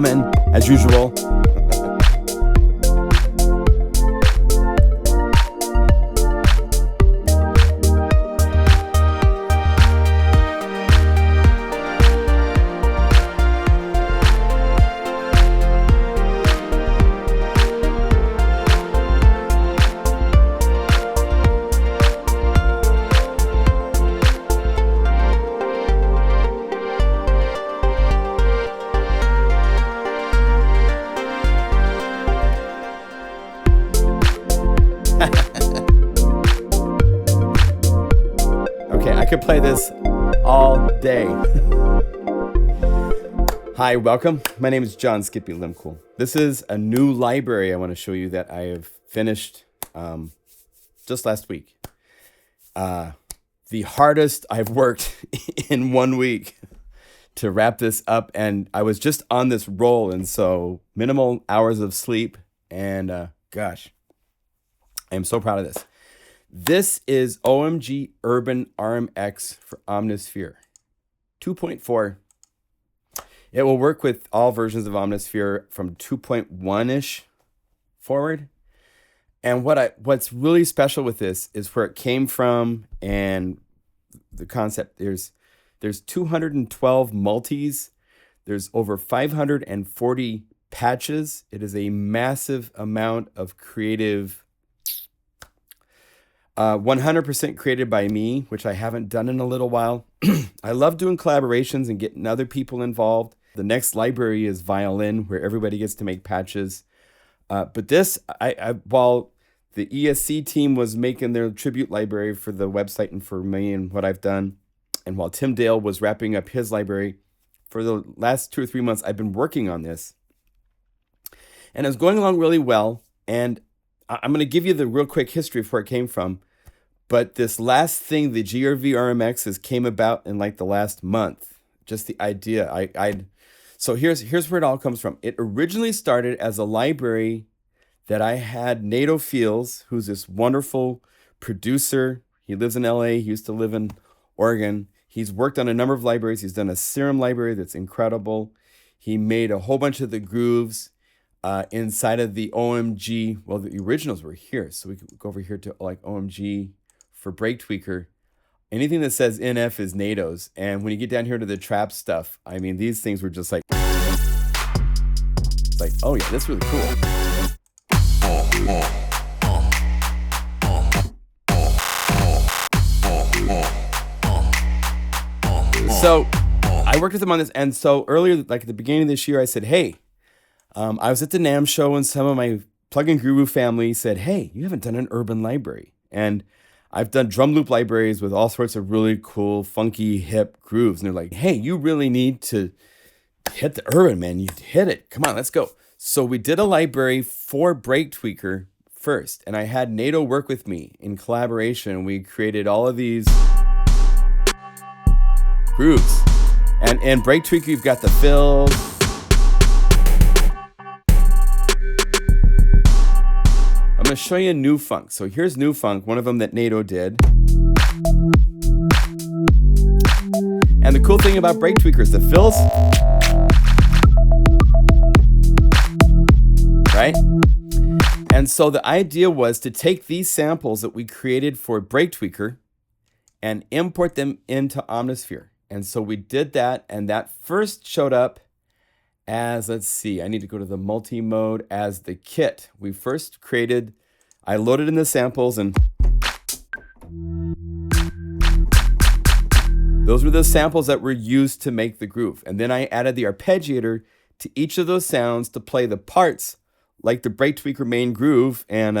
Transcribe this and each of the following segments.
jamming as usual. I could play this all day. Hi, welcome. My name is John Skippy Limcool. This is a new library I want to show you that I have finished just last week. The hardest I've worked in 1 week to wrap this up, and I was just on this roll, and so minimal hours of sleep, and gosh, I am so proud of this. This is OMG Urban RMX for Omnisphere 2.4. It will work with all versions of Omnisphere from 2.1-ish forward. And what's really special with this is where it came from and the concept. There's 212 multis. There's over 540 patches. It is a massive amount of creative 100% created by me, which I haven't done in a little while. I love doing collaborations and getting other people involved. The next library is violin, where everybody gets to make patches. But this, while the ESC team was making their tribute library for the website and for me and what I've done, and while Tim Dale was wrapping up his library, for the last 2 or 3 months, I've been working on this. And it's going along really well. And I'm going to give you the real quick history of where it came from. But this last thing, the GRV RMXs, came about in like the last month. Just the idea. So here's where it all comes from. It originally started as a library that I had Nato Fields, who's this wonderful producer. He lives in LA. He used to live in Oregon. He's worked on a number of libraries. He's done a Serum library that's incredible. He made a whole bunch of the grooves inside of the OMG. Well, the originals were here. So we could go over here to like OMG for Break Tweaker. Anything that says NF is NATO's. And when you get down here to the trap stuff, I mean, these things were just like, it's like, oh yeah, that's really cool. So I worked with him on this. And so earlier, like at the beginning of this year, I said, hey, I was at the NAMM show and some of my plugin guru family said, hey, you haven't done an urban library. And I've done drum loop libraries with all sorts of really cool, funky, hip grooves. And they're like, hey, you really need to hit the urban, man. You hit it. Come on, let's go. So we did a library for Break Tweaker first. And I had Nato work with me in collaboration. We created all of these grooves. And in Break Tweaker, you've got the fills. I'm going to show you New Funk. So here's New Funk, one of them that Nato did. And the cool thing about Break Tweaker is the fills, right? And so the idea was to take these samples that we created for Break Tweaker and import them into Omnisphere. And so we did that, and that first showed up as, let's see, I need to go to the multi-mode as the kit. We first created, I loaded in the samples, and those were the samples that were used to make the groove. And then I added the arpeggiator to each of those sounds to play the parts like the Break Tweaker main groove. And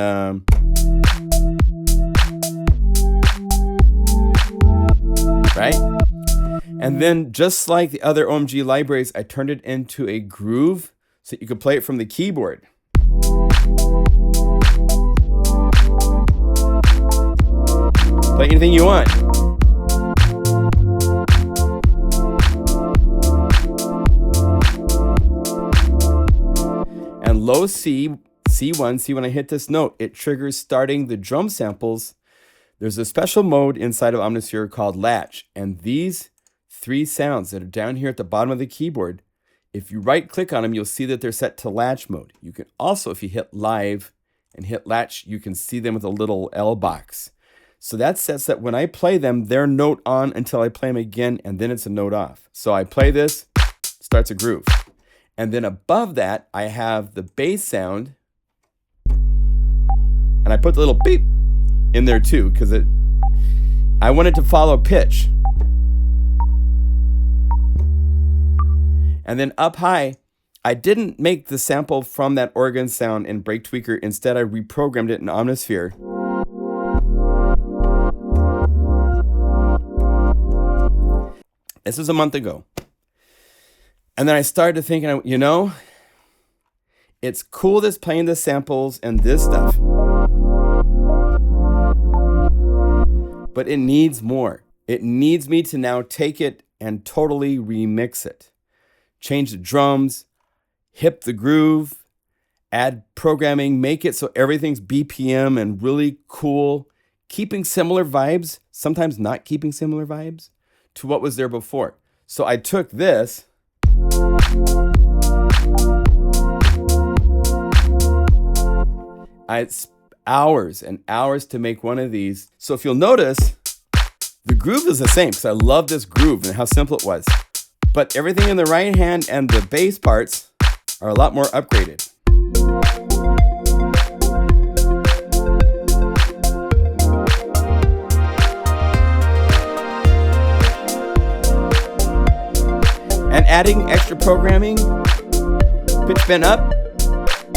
right? And then just like the other OMG libraries, I turned it into a groove so that you could play it from the keyboard. Play anything you want. And low C, C1, see when I hit this note, it triggers starting the drum samples. There's a special mode inside of Omnisphere called Latch. And these three sounds that are down here at the bottom of the keyboard, If you right click on them, you'll see that they're set to latch mode. You can also, if you hit live and hit latch, you can see them with a little L box. So that sets that when I play them, they're note on until I play them again, and then it's a note off. So I play this, starts a groove. And then above that, I have the bass sound, and I put the little beep in there too, because I want it to follow pitch. And then up high, I didn't make the sample from that organ sound in Break Tweaker. Instead, I reprogrammed it in Omnisphere. This was a month ago. And then I started thinking, you know, it's cool this playing the samples and this stuff, but it needs more. It needs me to now take it and totally remix it. Change the drums, hip the groove, add programming, make it so everything's BPM and really cool, keeping similar vibes, sometimes not keeping similar vibes to what was there before. So I took this, it's hours and hours to make one of these. So if you'll notice, the groove is the same because I love this groove and how simple it was. But everything in the right hand and the bass parts are a lot more upgraded. And adding extra programming, pitch bend up,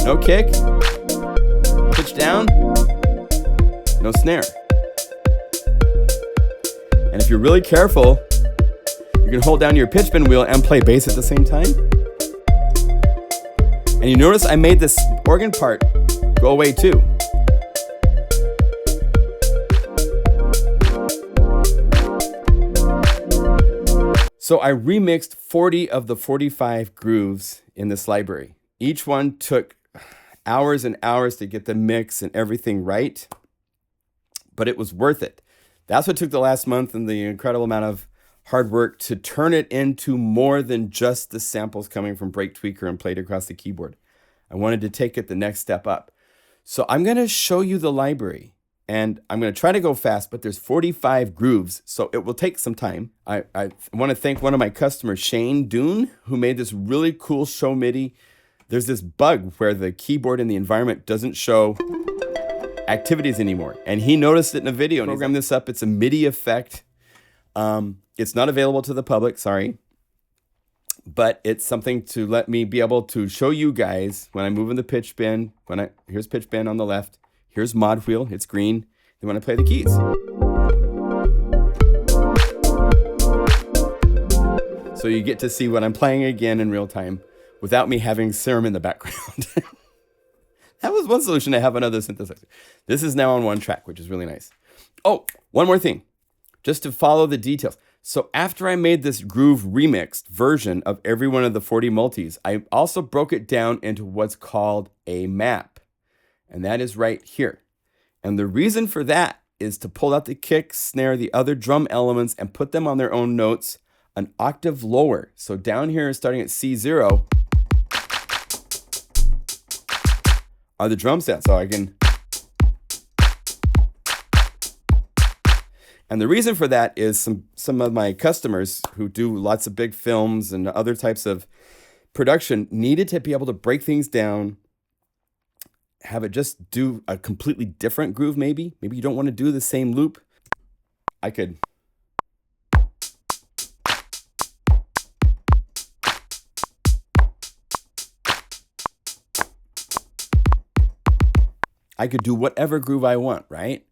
no kick, pitch down, no snare. And if you're really careful, you can hold down your pitch bend wheel and play bass at the same time. And you notice I made this organ part go away too. So I remixed 40 of the 45 grooves in this library. Each one took hours and hours to get the mix and everything right, but it was worth it. That's what took the last month and the incredible amount of hard work to turn it into more than just the samples coming from Break Tweaker and played across the keyboard. I wanted to take it the next step up. So I'm going to show you the library, and I'm going to try to go fast, but there's 45 grooves, so it will take some time. I want to thank one of my customers, Shane Doon, who made this really cool show MIDI. There's this bug where the keyboard in the environment doesn't show activities anymore, and he noticed it in a video. Program this up. It's a MIDI effect. It's not available to the public, sorry, but it's something to let me be able to show you guys when I move in the pitch bend. Here's pitch bend on the left. Here's mod wheel. It's green. Then when I play the keys. So you get to see what I'm playing again in real time without me having serum in the background. That was one solution. I have another synthesizer. This is now on one track, which is really nice. Oh, one more thing, just to follow the details. So after I made this groove remixed version of every one of the 40 multis, I also broke it down into what's called a map. And that is right here. And the reason for that is to pull out the kick, snare, the other drum elements, and put them on their own notes an octave lower. So down here, starting at C0, are the drum sets. So I can... And the reason for that is some of my customers who do lots of big films and other types of production needed to be able to break things down, have it just do a completely different groove maybe. Maybe you don't want to do the same loop. I could do whatever groove I want, right?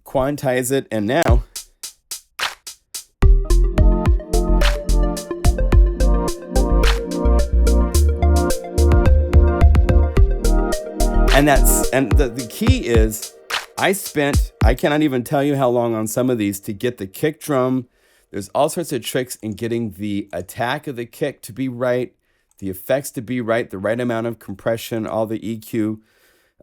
Quantize it, and now and the key is I cannot even tell you how long on some of these to get the kick drum. There's all sorts of tricks in getting the attack of the kick to be right, the effects to be right, the right amount of compression, all the EQ,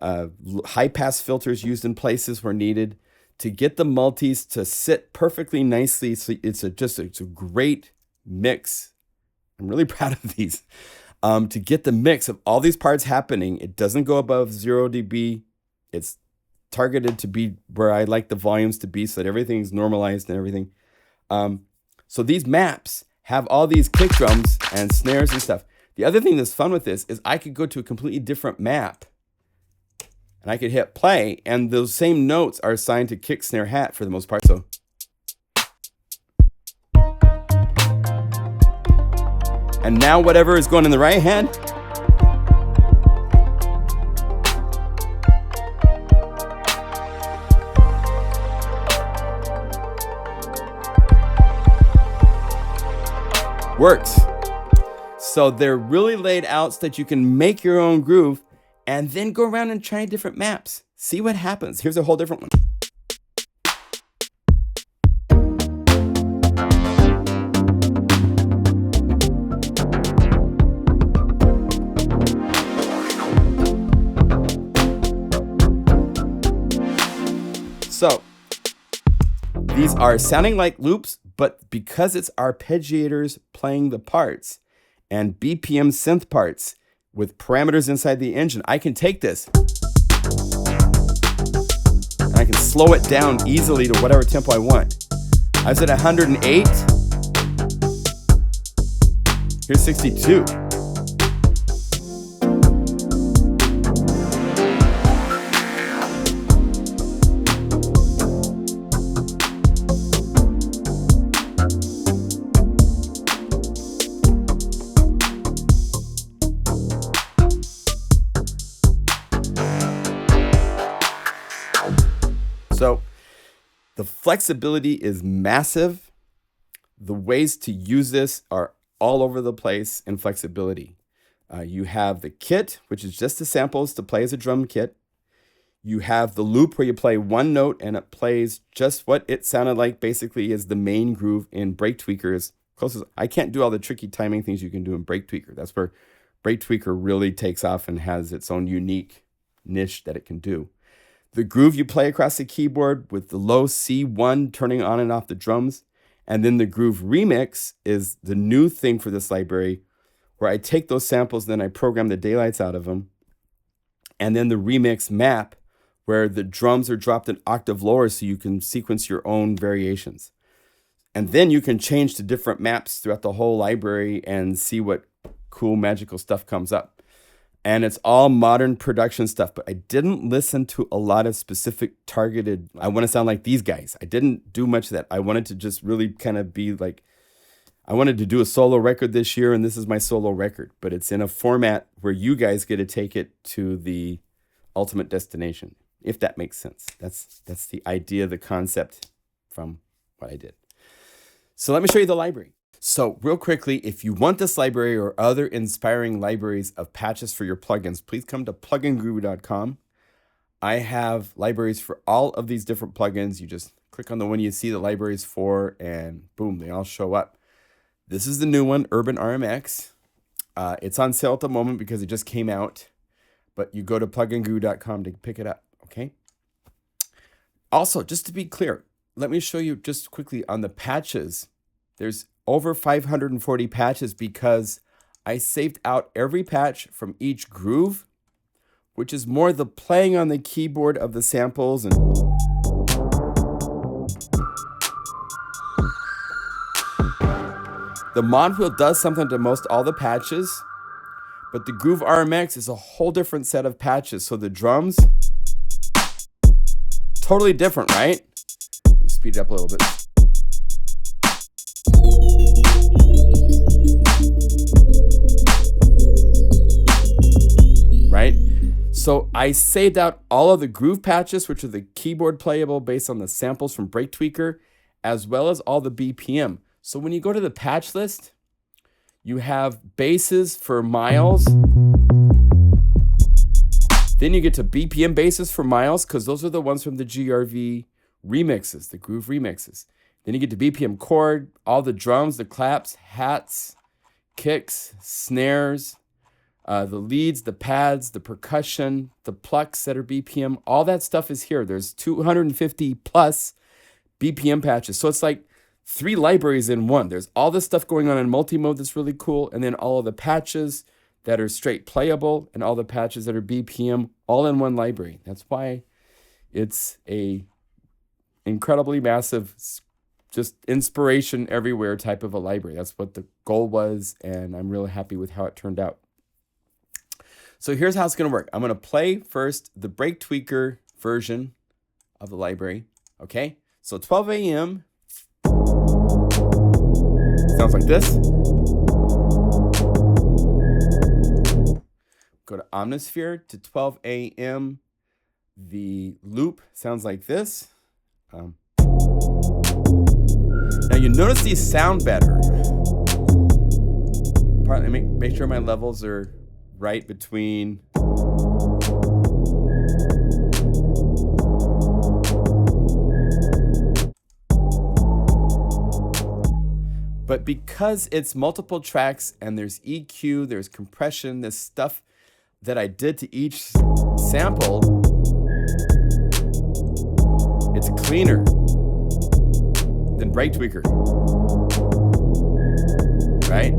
high pass filters used in places where needed, to get the multis to sit perfectly nicely. So it's a great mix I'm really proud of these. To get the mix of all these parts happening, it doesn't go above 0 dB. It's targeted to be where I like the volumes to be so that everything's normalized and everything. So these maps have all these kick drums and snares and stuff. The other thing that's fun with this is I could go to a completely different map and I could hit play, and those same notes are assigned to kick, snare, hat for the most part. So and now whatever is going in the right hand works. So they're really laid out so that you can make your own groove and then go around and try different maps. See what happens. Here's a whole different one. So these are sounding like loops, but because it's arpeggiators playing the parts and BPM synth parts with parameters inside the engine, I can take this and I can slow it down easily to whatever tempo I want. I was at 108. Here's 62. So the flexibility is massive. The ways to use this are all over the place in flexibility. You have the kit, which is just the samples to play as a drum kit. You have the loop where you play one note and it plays just what it sounded like basically as the main groove in Break Tweaker. As close as I can't do all the tricky timing things you can do in Break Tweaker. That's where Break Tweaker really takes off and has its own unique niche that it can do. The groove you play across the keyboard with the low C1 turning on and off the drums. And then the groove remix is the new thing for this library where I take those samples, then I program the daylights out of them. And then the remix map where the drums are dropped an octave lower so you can sequence your own variations. And then you can change to different maps throughout the whole library and see what cool magical stuff comes up. And it's all modern production stuff, but I didn't listen to a lot of specific targeted, I want to sound like these guys. I didn't do much of that. I wanted to just really kind of be like, I wanted to do a solo record this year, and this is my solo record, but it's in a format where you guys get to take it to the ultimate destination, if that makes sense. That's the idea, the concept from what I did. So let me show you the library. So real quickly, if you want this library or other inspiring libraries of patches for your plugins, please come to pluginguru.com. I have libraries for all of these different plugins. You just click on the one you see the libraries for and boom, they all show up. This is the new one, Urban RMX. It's on sale at the moment because it just came out, but you go to pluginguru.com to pick it up, okay? Also, just to be clear, let me show you just quickly on the patches. There's over 540 patches because I saved out every patch from each groove, which is more the playing on the keyboard of the samples. And the mod wheel does something to most all the patches, but the Groove RMX is a whole different set of patches. So the drums, totally different, right? Let me speed it up a little bit. Right? So I saved out all of the groove patches, which are the keyboard playable based on the samples from Break Tweaker, as well as all the BPM. So when you go to the patch list, you have basses for miles. Then you get to BPM basses for miles, because those are the ones from the GRV remixes, the groove remixes. Then you get to BPM chord, all the drums, the claps, hats, kicks, snares, the leads, the pads, the percussion, the plucks that are BPM, all that stuff is here. There's 250 plus BPM patches. So it's like 3 libraries in one. There's all this stuff going on in multi-mode that's really cool, and then all of the patches that are straight playable and all the patches that are BPM all in one library. That's why it's a incredibly massive, just inspiration everywhere type of a library. That's what the goal was, and I'm really happy with how it turned out. So here's how it's going to work. I'm going to play first the break tweaker version of the library. Okay, so 12 a.m. sounds like this. Go to Omnisphere to 12 a.m. The loop sounds like this. Now you notice these sound better. Partly make sure my levels are right between. But because it's multiple tracks and there's EQ, there's compression, this stuff that I did to each sample, it's cleaner than break tweaker, right?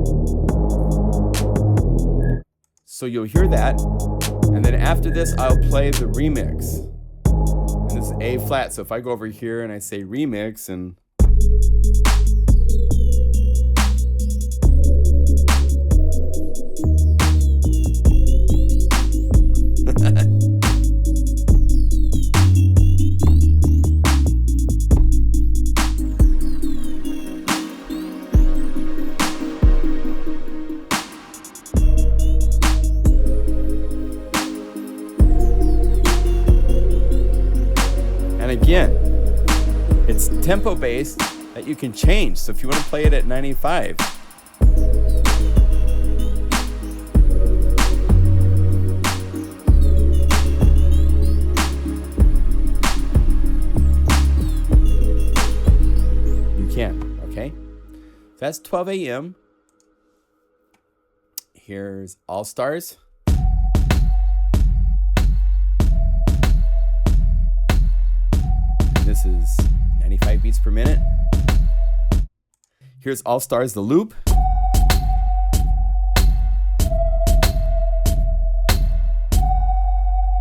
So you'll hear that, and then after this, I'll play the remix. And this is A flat, so if I go over here and I say remix and again, it's tempo based that you can change. So if you want to play it at 95, you can. Okay, so that's 12 a.m. Here's All Stars. This is 95 beats per minute. Here's All Stars, the loop.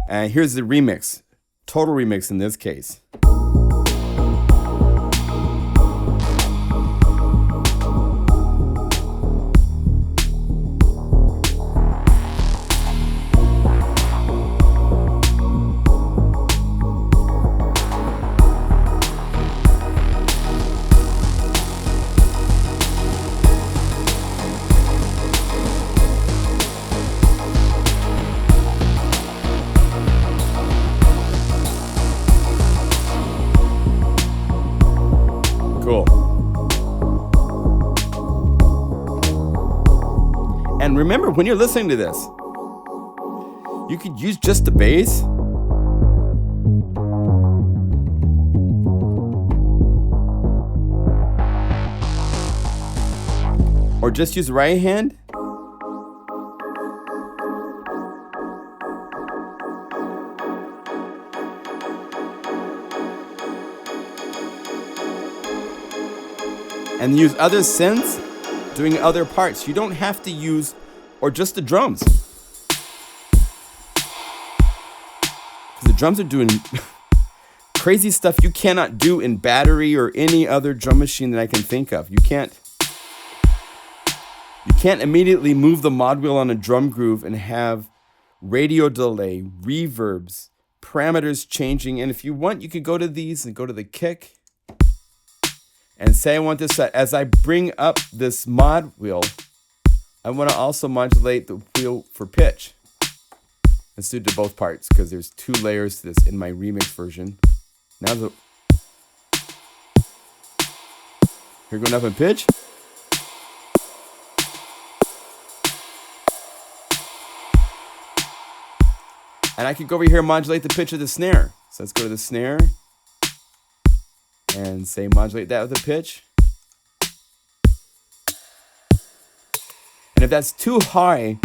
And here's the remix, total remix in this case. And remember, when you're listening to this, you could use just the bass. Or just use the right hand. And use other synths doing other parts. You don't have to use, or just the drums. Because the drums are doing crazy stuff you cannot do in Battery or any other drum machine that I can think of. You can't immediately move the mod wheel on a drum groove and have radio delay, reverbs, parameters changing. And if you want, you could go to these and go to the kick and say I want this as I bring up this mod wheel, I want to also modulate the wheel for pitch. Let's do it to both parts because there's 2 layers to this in my remix version. Now here going up in pitch. And I can go over here and modulate the pitch of the snare. So let's go to the snare and say modulate that with a pitch. And if that's too high,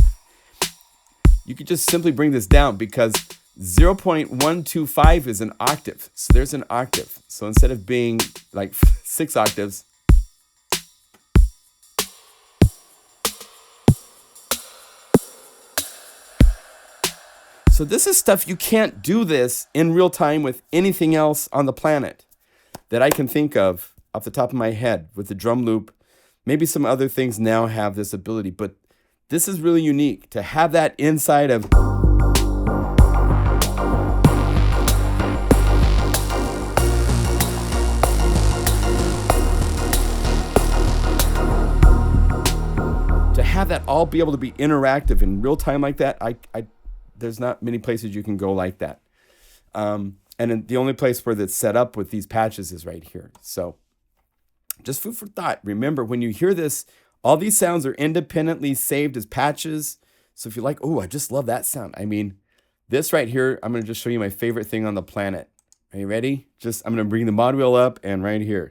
you could just simply bring this down because 0.125 is an octave. So there's an octave. So instead of being like 6 octaves, So this is stuff you can't do this in real time with anything else on the planet that I can think of off the top of my head with the drum loop. Maybe some other things now have this ability, but this is really unique to have that inside of. To have that all be able to be interactive in real time like that, there's not many places you can go like that. And the only place where that's set up with these patches is right here. So just food for thought. Remember, when you hear this, all these sounds are independently saved as patches. So if you're like, oh, I just love that sound. I mean, this right here, I'm going to just show you my favorite thing on the planet. Are you ready? I'm going to bring the mod wheel up and right here.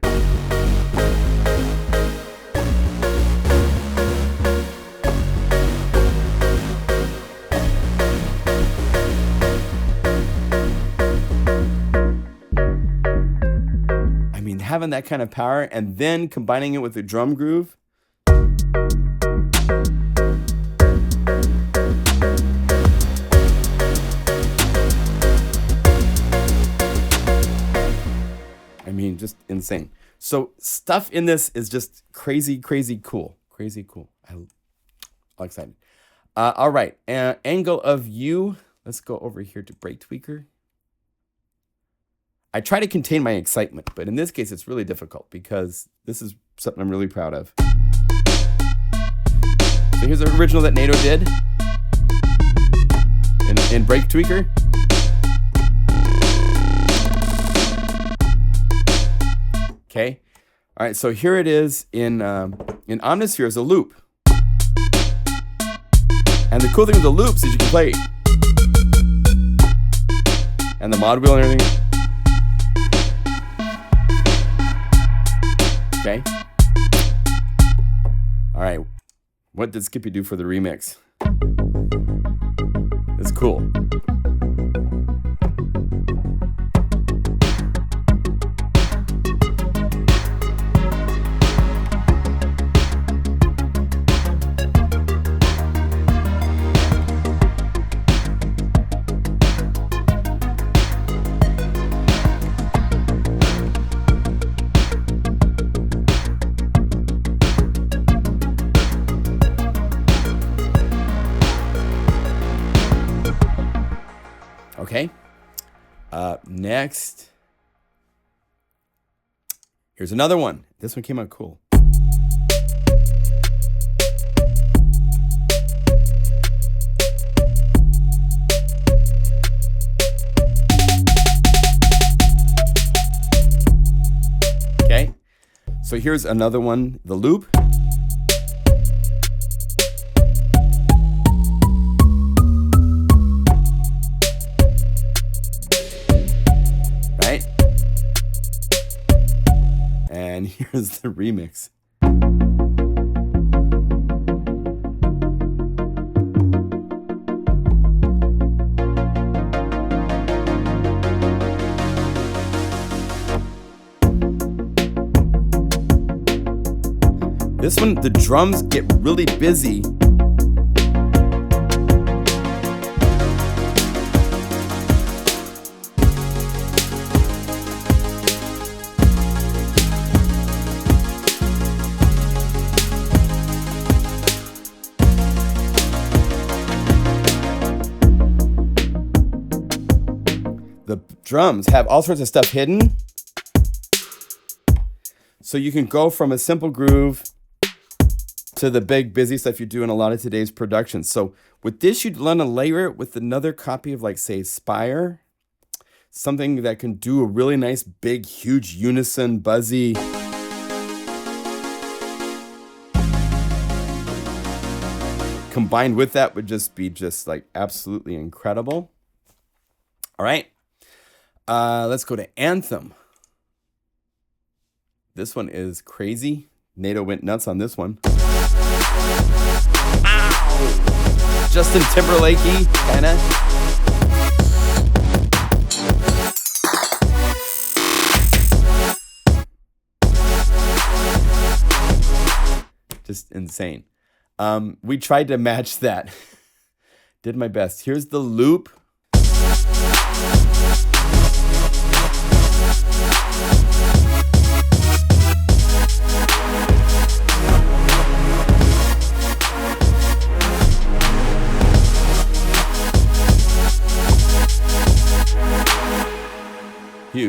Having that kind of power and then combining it with the drum groove. I mean, just insane. So stuff in this is just crazy, crazy cool. Crazy cool. I'm all excited. All right. Angle of view. Let's go over here to Break Tweaker. I try to contain my excitement, but in this case, it's really difficult because this is something I'm really proud of. So here's the original that Nato did in Break Tweaker. Okay. All right. So here it is in Omnisphere as a loop. And the cool thing with the loops is you can play and the mod wheel and everything. Okay. All right. What did Skippy do for the remix? It's cool. Okay. Next. Here's another one. This one came out cool. Okay. So here's another one, the loop. And here's the remix. This one, the drums get really busy. The drums have all sorts of stuff hidden. So you can go from a simple groove to the big busy stuff you do in a lot of today's productions. So with this, you'd want to layer it with another copy of, like, say, Spire. Something that can do a really nice, big, huge, unison, buzzy. Combined with that would just be like absolutely incredible. All right. Let's go to Anthem. This one is crazy. Nato went nuts on this one. Ow! Justin Timberlake-y, kinda. Just insane. We tried to match that. Did my best. Here's the loop.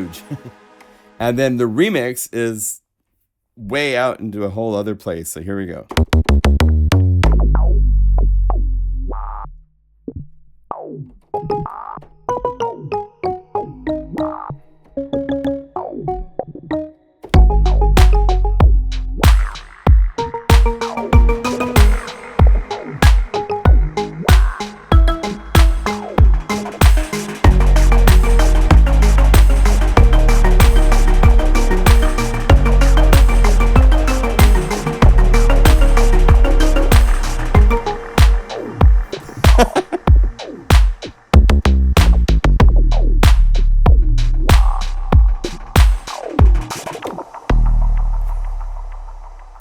huge. And then the remix is way out into a whole other place. So here we go.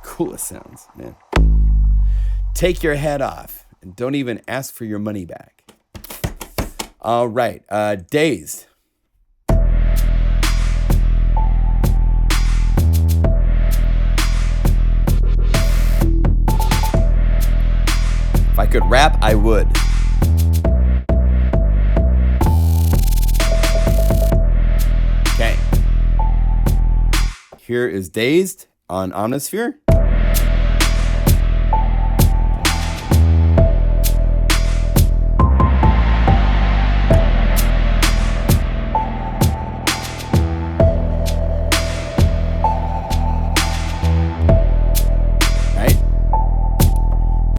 Coolest sounds, man. Take your head off and don't even ask for your money back. All right, Dazed. If I could rap, I would. Okay. Here is Dazed on Omnisphere.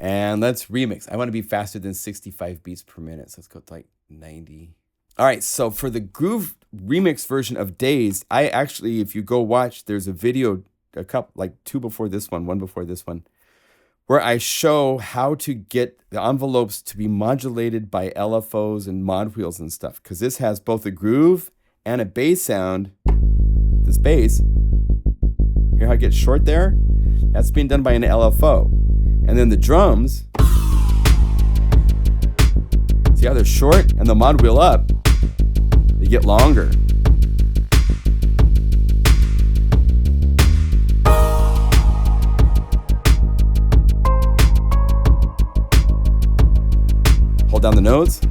And let's remix. I want to be faster than 65 beats per minute. So let's go to like 90. All right. So for the groove remix version of Dazed, I actually, if you go watch, there's a video, a couple, like two before this one before this one, where I show how to get the envelopes to be modulated by LFOs and mod wheels and stuff. Because this has both a groove and a bass sound. This bass, hear how it gets short there? That's being done by an LFO. And then the drums, see how they're short? And the mod wheel up, they get longer. Hold down the notes.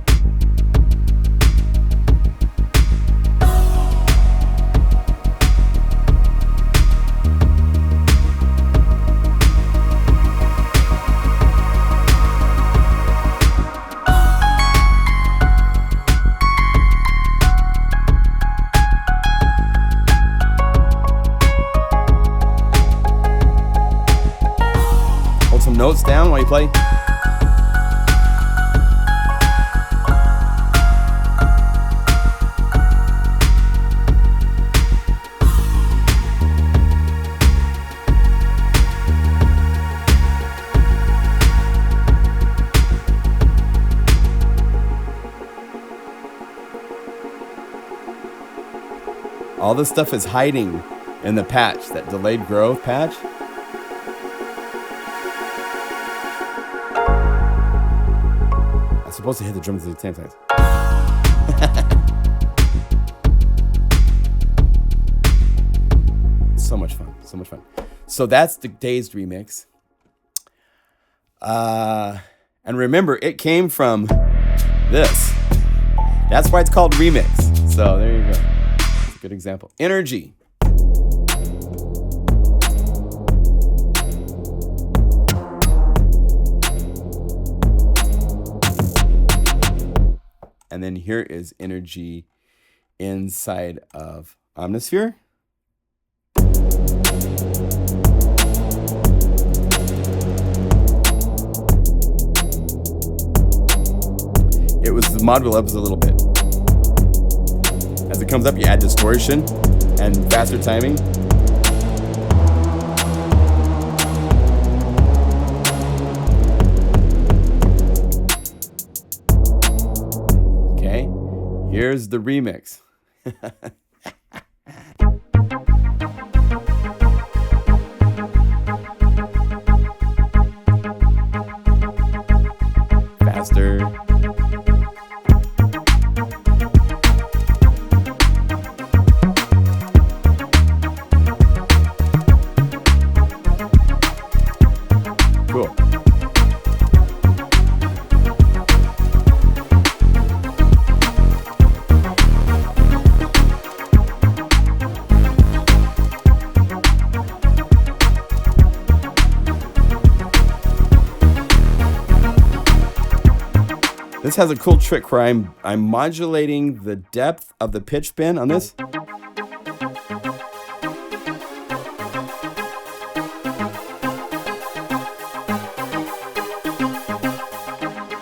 Notes down while you play. All this stuff is hiding in the patch, that delayed growth patch. Supposed to hit the drums at the same time. So much fun. So much fun. So that's the Dazed remix. And remember, it came from this. That's why it's called remix. So there you go. That's a good example. Energy. And then here is energy inside of Omnisphere. It was the mod wheel up a little bit. As it comes up, you add distortion and faster timing. Here's the remix. Faster. Cool. This has a cool trick where I'm modulating the depth of the pitch bend on this.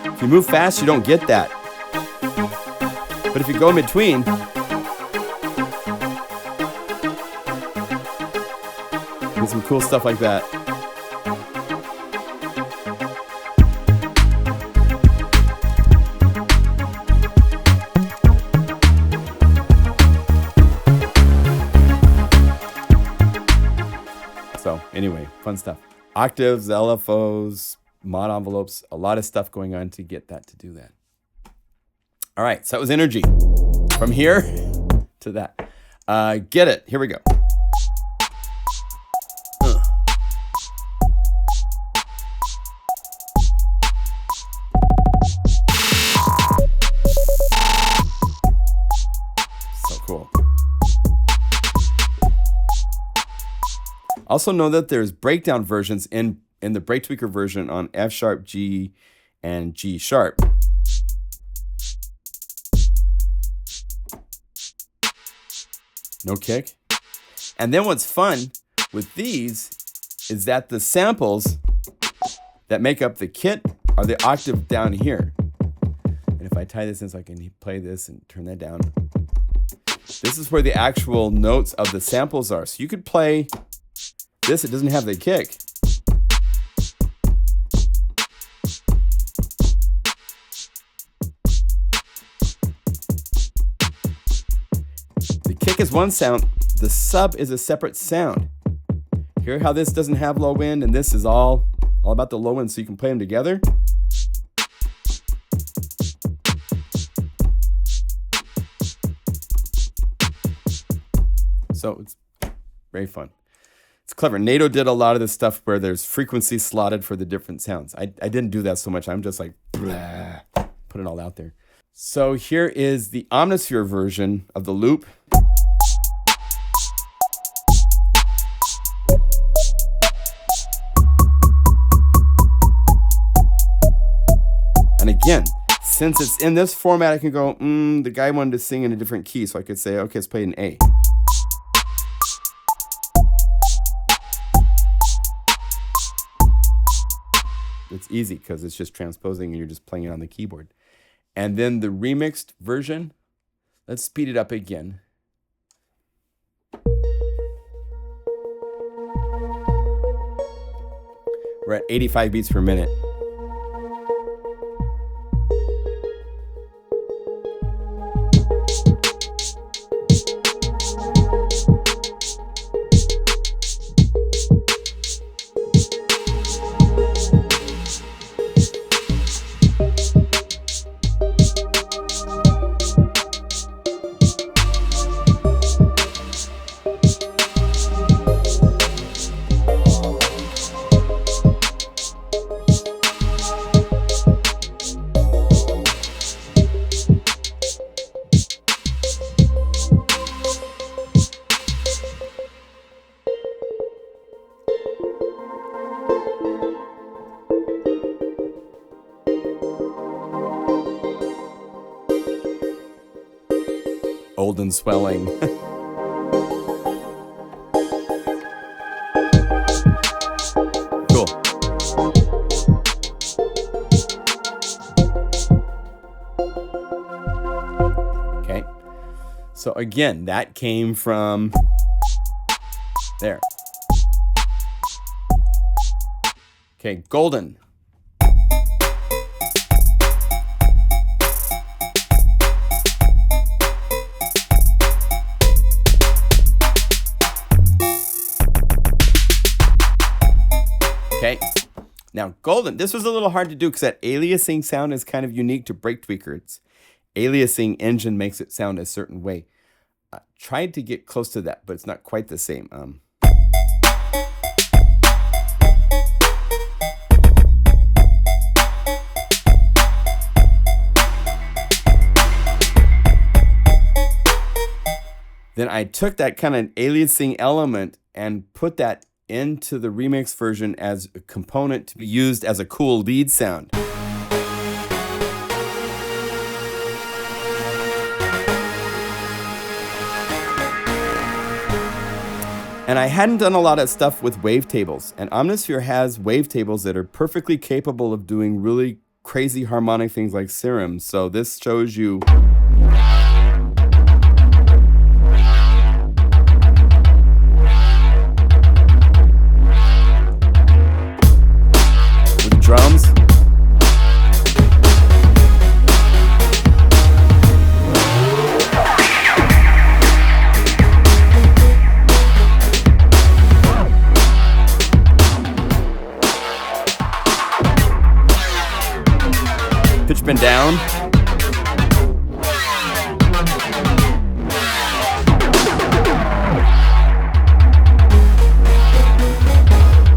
If you move fast, you don't get that. But if you go in between, you get some cool stuff like that. So anyway, fun stuff. Octaves, LFOs, mod envelopes, a lot of stuff going on to get that to do that. All right, so that was energy. From here to that. Get it. Here we go. So cool. Also know that there's breakdown versions in the Break Tweaker version on F sharp, G, and G sharp. No kick. And then what's fun with these is that the samples that make up the kit are the octave down here. And if I tie this in so I can play this and turn that down, this is where the actual notes of the samples are. So you could play this, it doesn't have the kick. The kick is one sound, the sub is a separate sound. Hear how this doesn't have low end and this is all about the low end, so you can play them together. So it's very fun. It's clever. Nato did a lot of this stuff where there's frequency slotted for the different sounds. I didn't do that so much. I'm just like, blah, put it all out there. So here is the Omnisphere version of the loop. And again, since it's in this format, I can go, the guy wanted to sing in a different key. So I could say, okay, let's play in A. It's easy because it's just transposing and you're just playing it on the keyboard. And then the remixed version, let's speed it up again. We're at 85 beats per minute. Old and swelling. Cool. Okay. So again, that came from there. Okay, golden. Okay, now golden, this was a little hard to do because that aliasing sound is kind of unique to Break Tweaker. Its aliasing engine makes it sound a certain way. I tried to get close to that, but it's not quite the same. Then I took that kind of aliasing element and put that into the remix version as a component to be used as a cool lead sound. And I hadn't done a lot of stuff with wavetables, and Omnisphere has wavetables that are perfectly capable of doing really crazy harmonic things like serums. So this shows you with drums. Pitch bend down.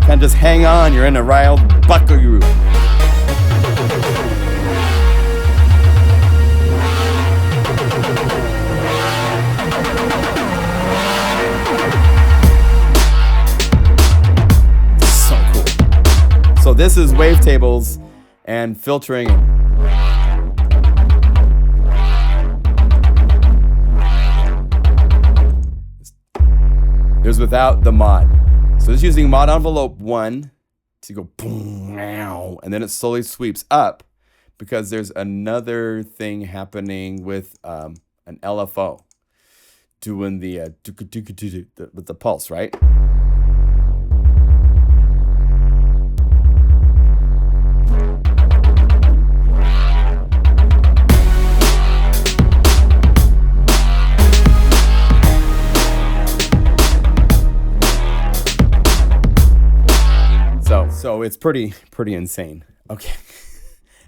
Kind of just hang on, you're in a wild buckaroo. So cool. So this is wavetables and filtering. Here's without the mod. So this is using mod envelope 1 to go boom, meow, and then it slowly sweeps up because there's another thing happening with an LFO doing the with the pulse, right? So it's pretty insane. Okay.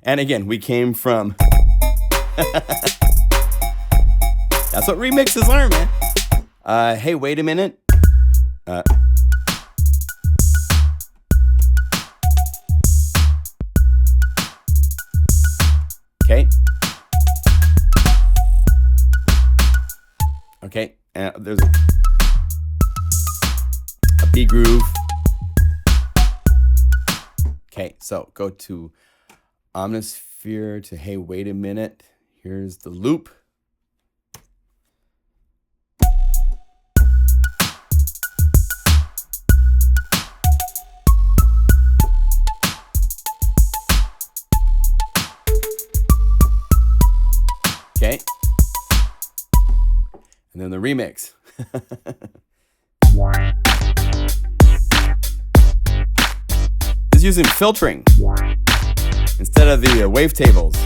And again, we came from that's what remixes are, man. Hey, wait a minute. Okay. Okay. There's a B groove. Okay, so go to Omnisphere to, hey, wait a minute. Here's the loop. Okay. And then the remix. Using filtering instead of the wavetables.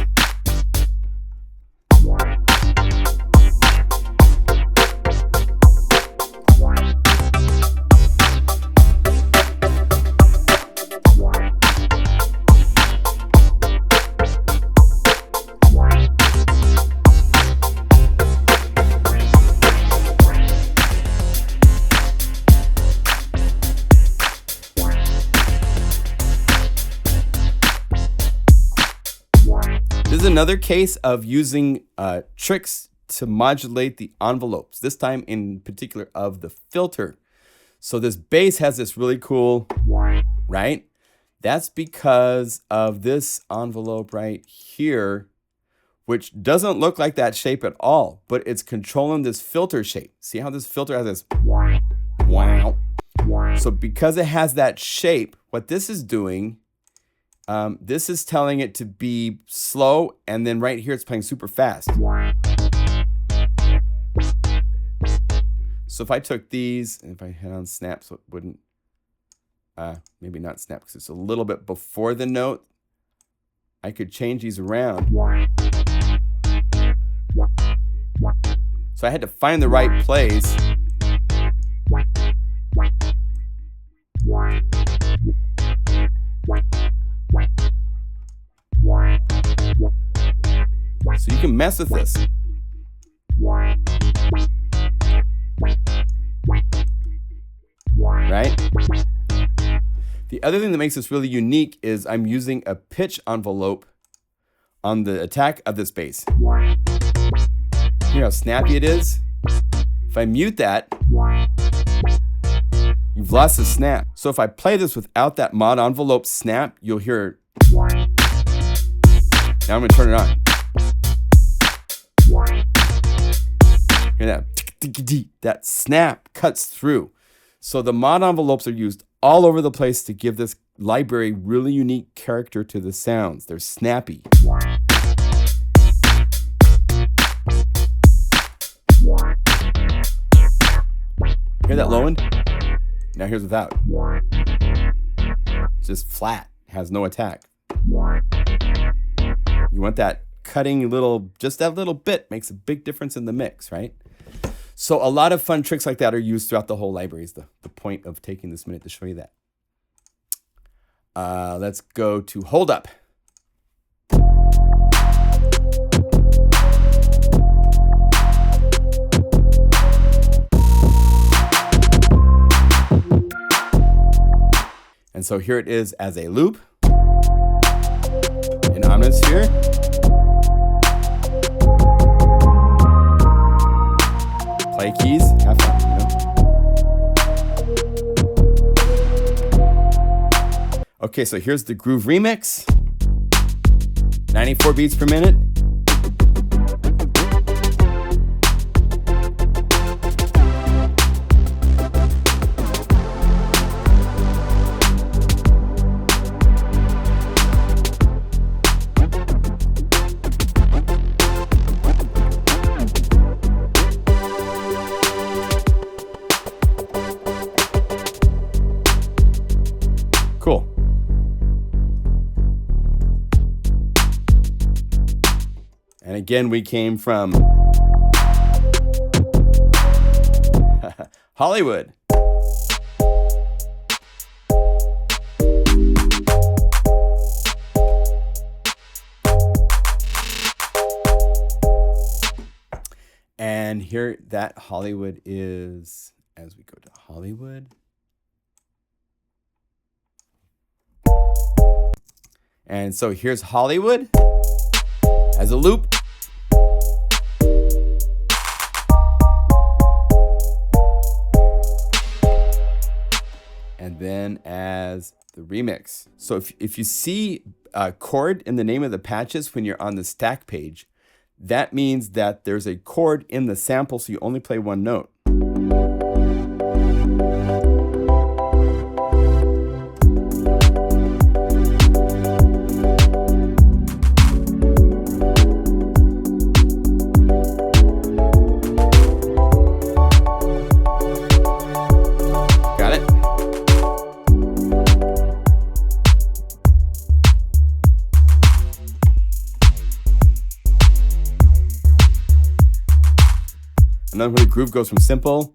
This is another case of using tricks to modulate the envelopes, this time in particular of the filter. So this bass has this really cool, right? That's because of this envelope right here, which doesn't look like that shape at all, but it's controlling this filter shape. See how this filter has this wow. So because it has that shape, what this is doing, this is telling it to be slow, and then right here it's playing super fast. So if I took these, and if I hit on snap so it wouldn't, maybe not snap because it's a little bit before the note, I could change these around. So I had to find the right place. So you can mess with this. Right? The other thing that makes this really unique is I'm using a pitch envelope on the attack of this bass. Hear how snappy it is? If I mute that, you've lost the snap. So if I play this without that mod envelope snap, you'll hear. Now I'm gonna turn it on. Hear that? That snap cuts through. So the mod envelopes are used all over the place to give this library really unique character to the sounds. They're snappy. Hear that low end? Now here's without. It's just flat, has no attack. You want that cutting little, just that little bit makes a big difference in the mix, right? So a lot of fun tricks like that are used throughout the whole library is the point of taking this minute to show you that. Let's go to Hold Up. And so here it is as a loop in Omnisphere. Play keys, have fun, you know? Okay, so here's the Groove Remix. 94 beats per minute. Cool. And again, we came from Hollywood. And here that Hollywood is, as we go to Hollywood. And so here's Hollywood as a loop. And then as the remix. So if you see a chord in the name of the patches when you're on the stack page, that means that there's a chord in the sample, so you only play one note. And then when the groove goes from simple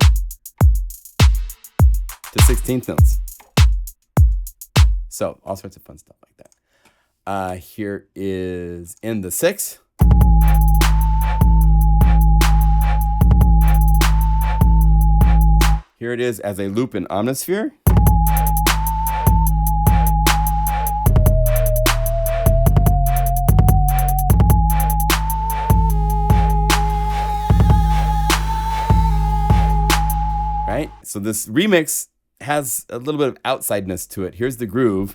to 16th notes. So all sorts of fun stuff like that. Here is in the 6. Here it is as a loop in Omnisphere. Right? So this remix has a little bit of outsideness to it. Here's the groove.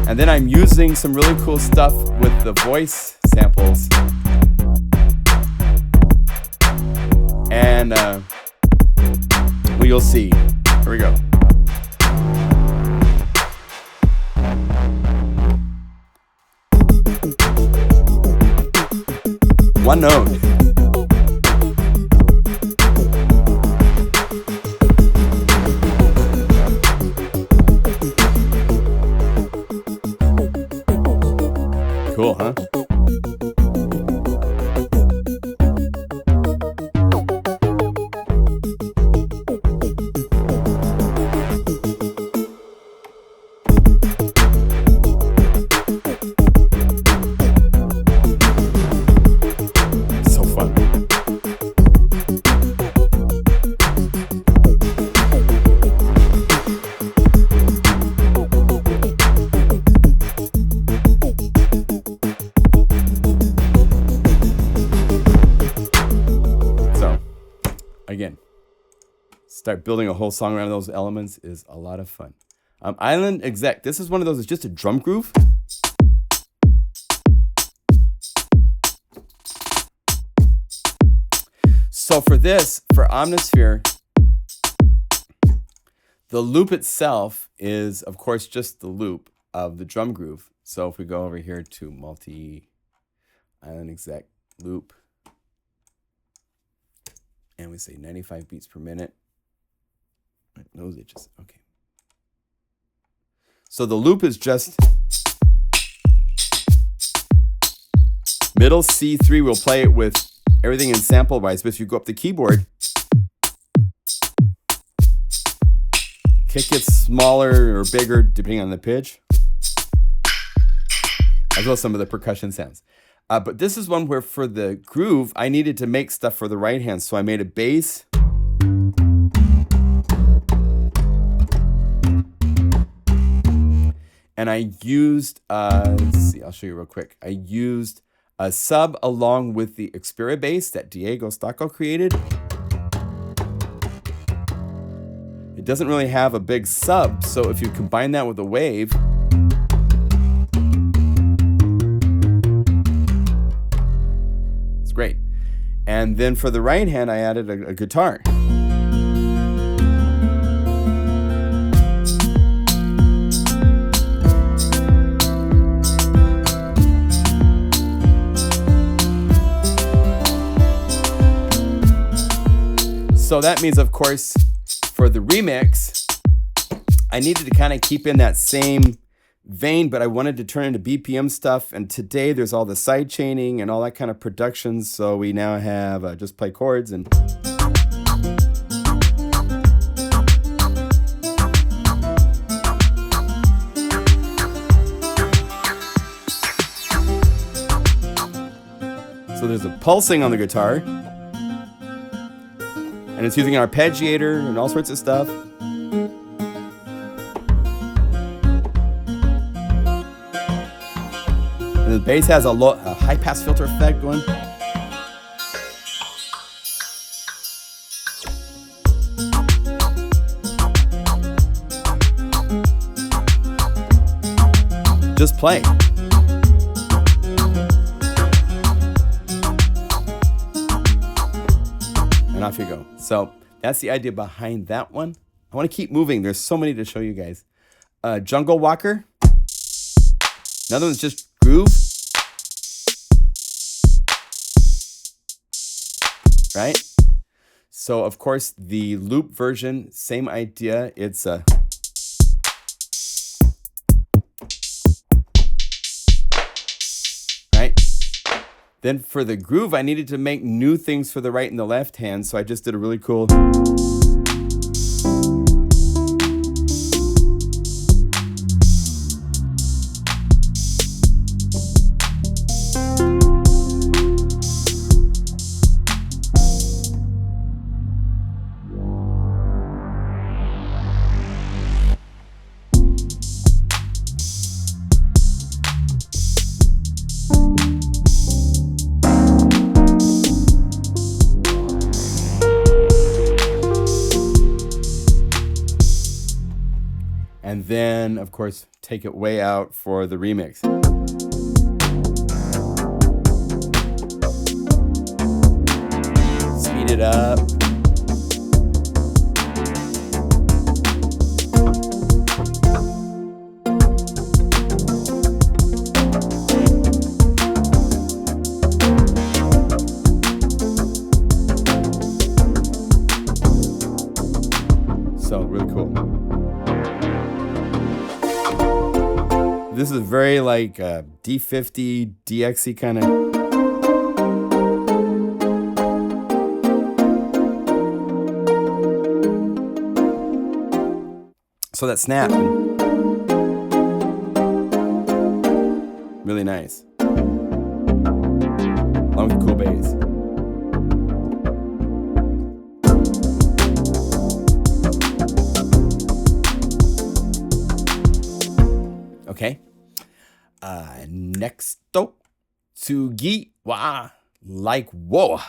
And then I'm using some really cool stuff with the voice samples. And you'll see. Here we go. One note. Cool, huh? So fun. Again, start building a whole song around those elements is a lot of fun. Island Exec, this is one of those, it's just a drum groove. So for this, for Omnisphere, the loop itself is, of course, just the loop of the drum groove. So if we go over here to multi-island exec loop, and we say 95 beats per minute. Those itches, okay. So the loop is just middle C3. We'll play it with everything in sample wise, but if you go up the keyboard, kick gets smaller or bigger depending on the pitch, as well as some of the percussion sounds. But this is one where for the groove, I needed to make stuff for the right hand. So I made a bass. And I used, let's see, I'll show you real quick. I used a sub along with the Xperia bass that Diego Stocco created. It doesn't really have a big sub, so if you combine that with a wave, it's great. And then for the right hand, I added a guitar. So that means, of course, for the remix, I needed to kind of keep in that same vein, but I wanted to turn into BPM stuff. And today there's all the side chaining and all that kind of production. So we now have just play chords and so there's a pulsing on the guitar. And it's using an arpeggiator and all sorts of stuff. And the bass has a high pass filter effect going. Just play. And off you go. So that's the idea behind that one. I want to keep moving. There's so many to show you guys. Jungle Walker. Another one's just groove. Right? So of course the loop version, same idea. It's a right? Then for the groove, I needed to make new things for the right and the left hand, so I just did a really cool. And then, of course, take it way out for the remix. Speed it up. So, really cool. This is very like D50, DXy kind of. So that snap, really nice. Along with the cool bass. Okay. Next up, Tsugi wa like wo.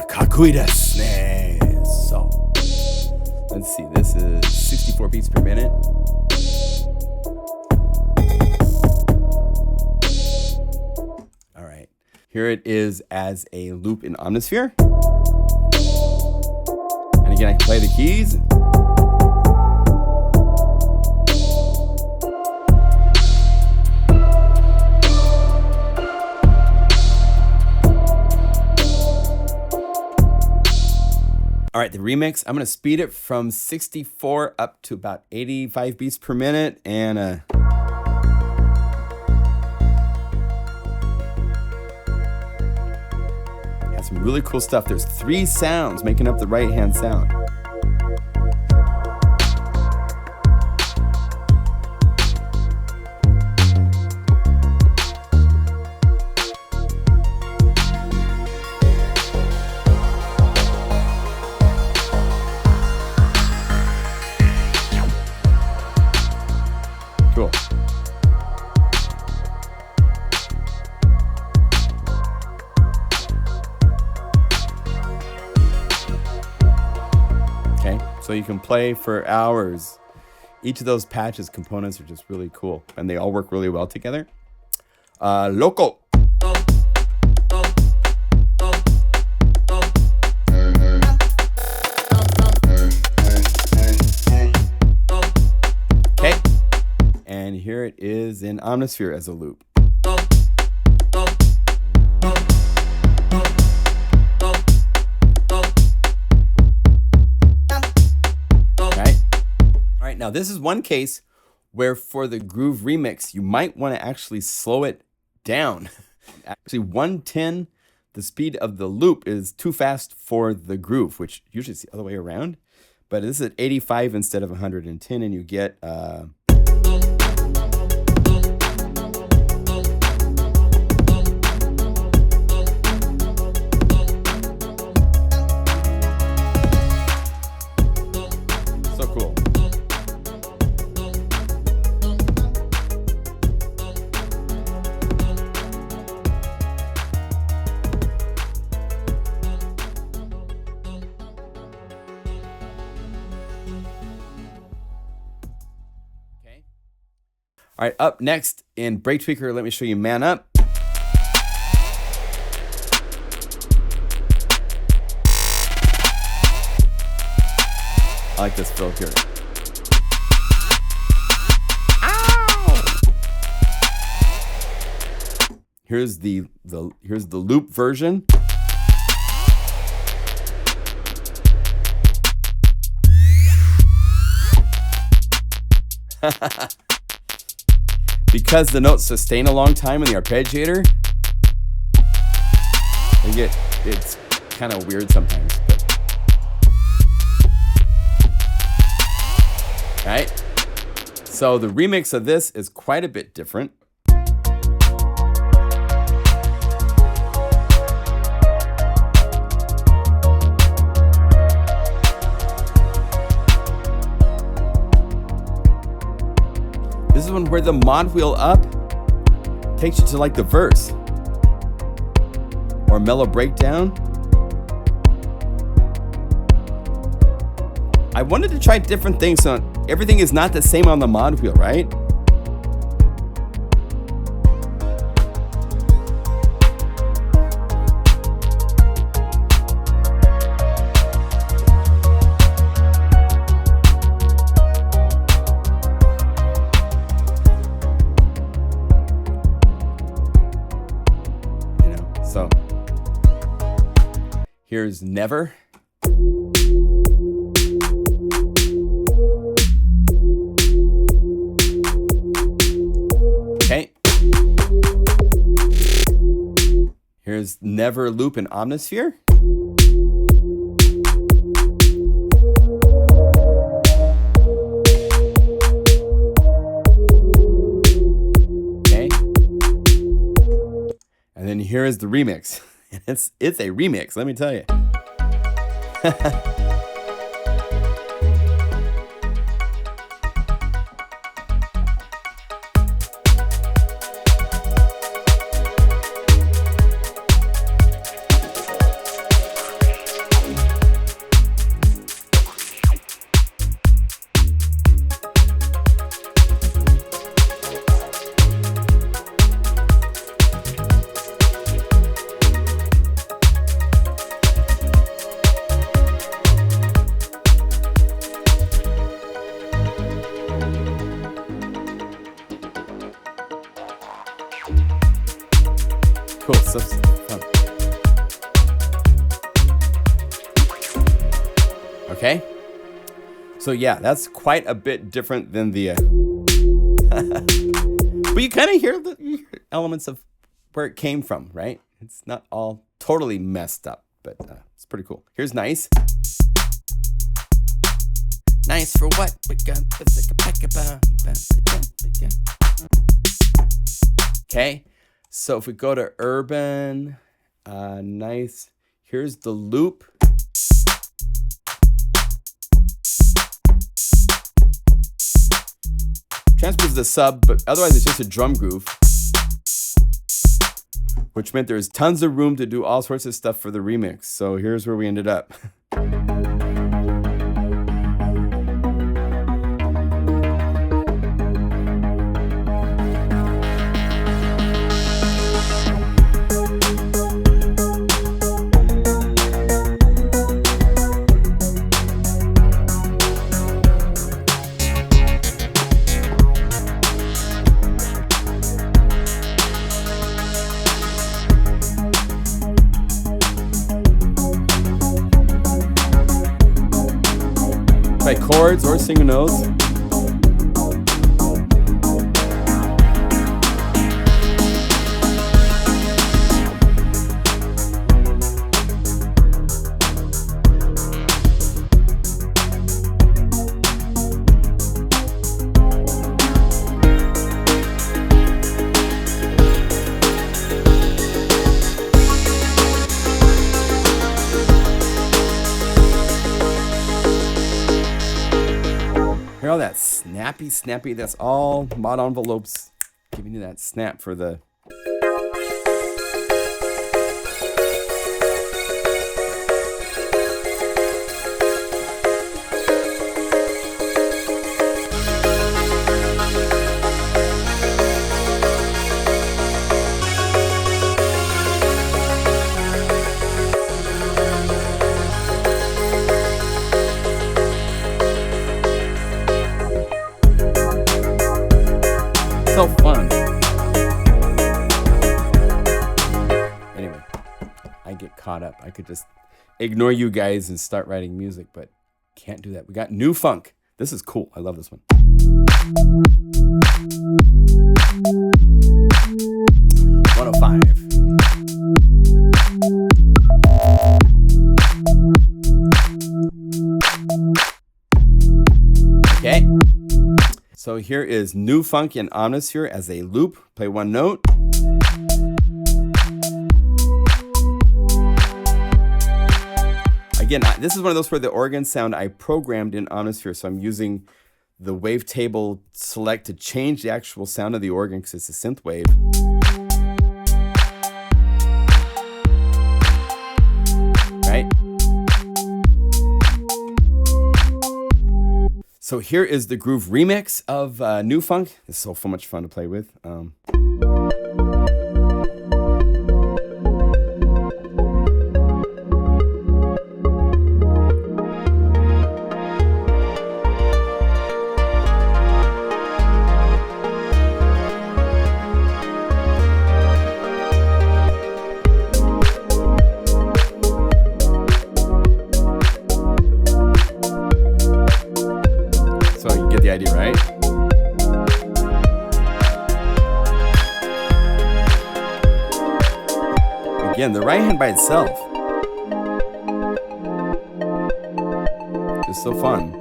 Kakui desu ne. So, let's see. This is 64 beats per minute. All right. Here it is as a loop in Omnisphere. And again, I can play the keys. All right, the remix, I'm going to speed it from 64 up to about 85 beats per minute. And has some really cool stuff. There's 3 sounds making up the right-hand sound. Cool. Okay, so you can play for hours. Each of those patches components are just really cool, and they all work really well together. Local. And here it is in Omnisphere as a loop. All right, now this is one case where for the groove remix, you might want to actually slow it down. Actually, 110, the speed of the loop is too fast for the groove, which usually is the other way around. But this is at 85 instead of 110, and you get... All right, up next in Break Tweaker, let me show you Man Up. I like this fill here. Ow! Here's the loop version. Because the notes sustain a long time in the arpeggiator, it's kind of weird sometimes. But. Right? So the remix of this is quite a bit different. This is one where the mod wheel up takes you to like the verse or mellow breakdown. I wanted to try different things, so everything is not the same on the mod wheel, right? So here's Never. Okay. Here's Never loop in Omnisphere. And then here is the remix. It's a remix, let me tell you. Okay. So yeah, that's quite a bit different than the... but you kind of hear the elements of where it came from, right? It's not all totally messed up, but it's pretty cool. Here's nice. Nice for what? Okay, so if we go to urban, nice. Here's the loop. Transpose the sub, but otherwise it's just a drum groove, which meant there's tons of room to do all sorts of stuff for the remix. So here's where we ended up. By chords or single notes. Hear all that snappy, that's all mod envelopes giving you that snap for the... So fun. Anyway, I get caught up. I could just ignore you guys and start writing music, but can't do that. We got new funk. This is cool. I love this one. 105. Okay. So here is new funk in Omnisphere as a loop. Play one note. Again, this is one of those where the organ sound I programmed in Omnisphere, so I'm using the wavetable select to change the actual sound of the organ because it's a synth wave. Right? So here is the groove remix of New Funk. It's so much fun to play with. Idea, right? Again, the right hand by itself. Just so fun.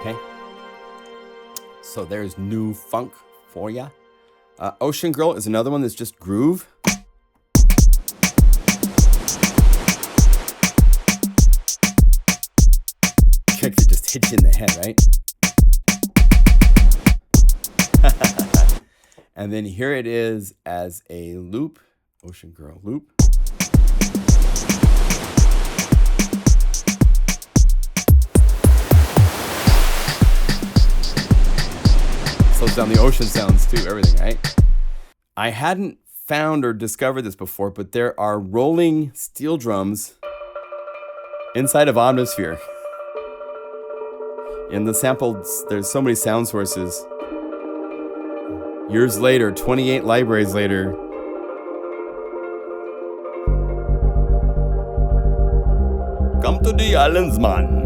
Okay. So there's new funk for ya. Ocean Girl is another one that's just groove. Kick that just hits you in the head, right? And then here it is as a loop. Ocean Girl loop. Slows down the ocean sounds too, everything, right? I hadn't found or discovered this before, but there are rolling steel drums inside of Omnisphere. In the sampled, there's so many sound sources. Years later, 28 libraries later. Come to the islands, man.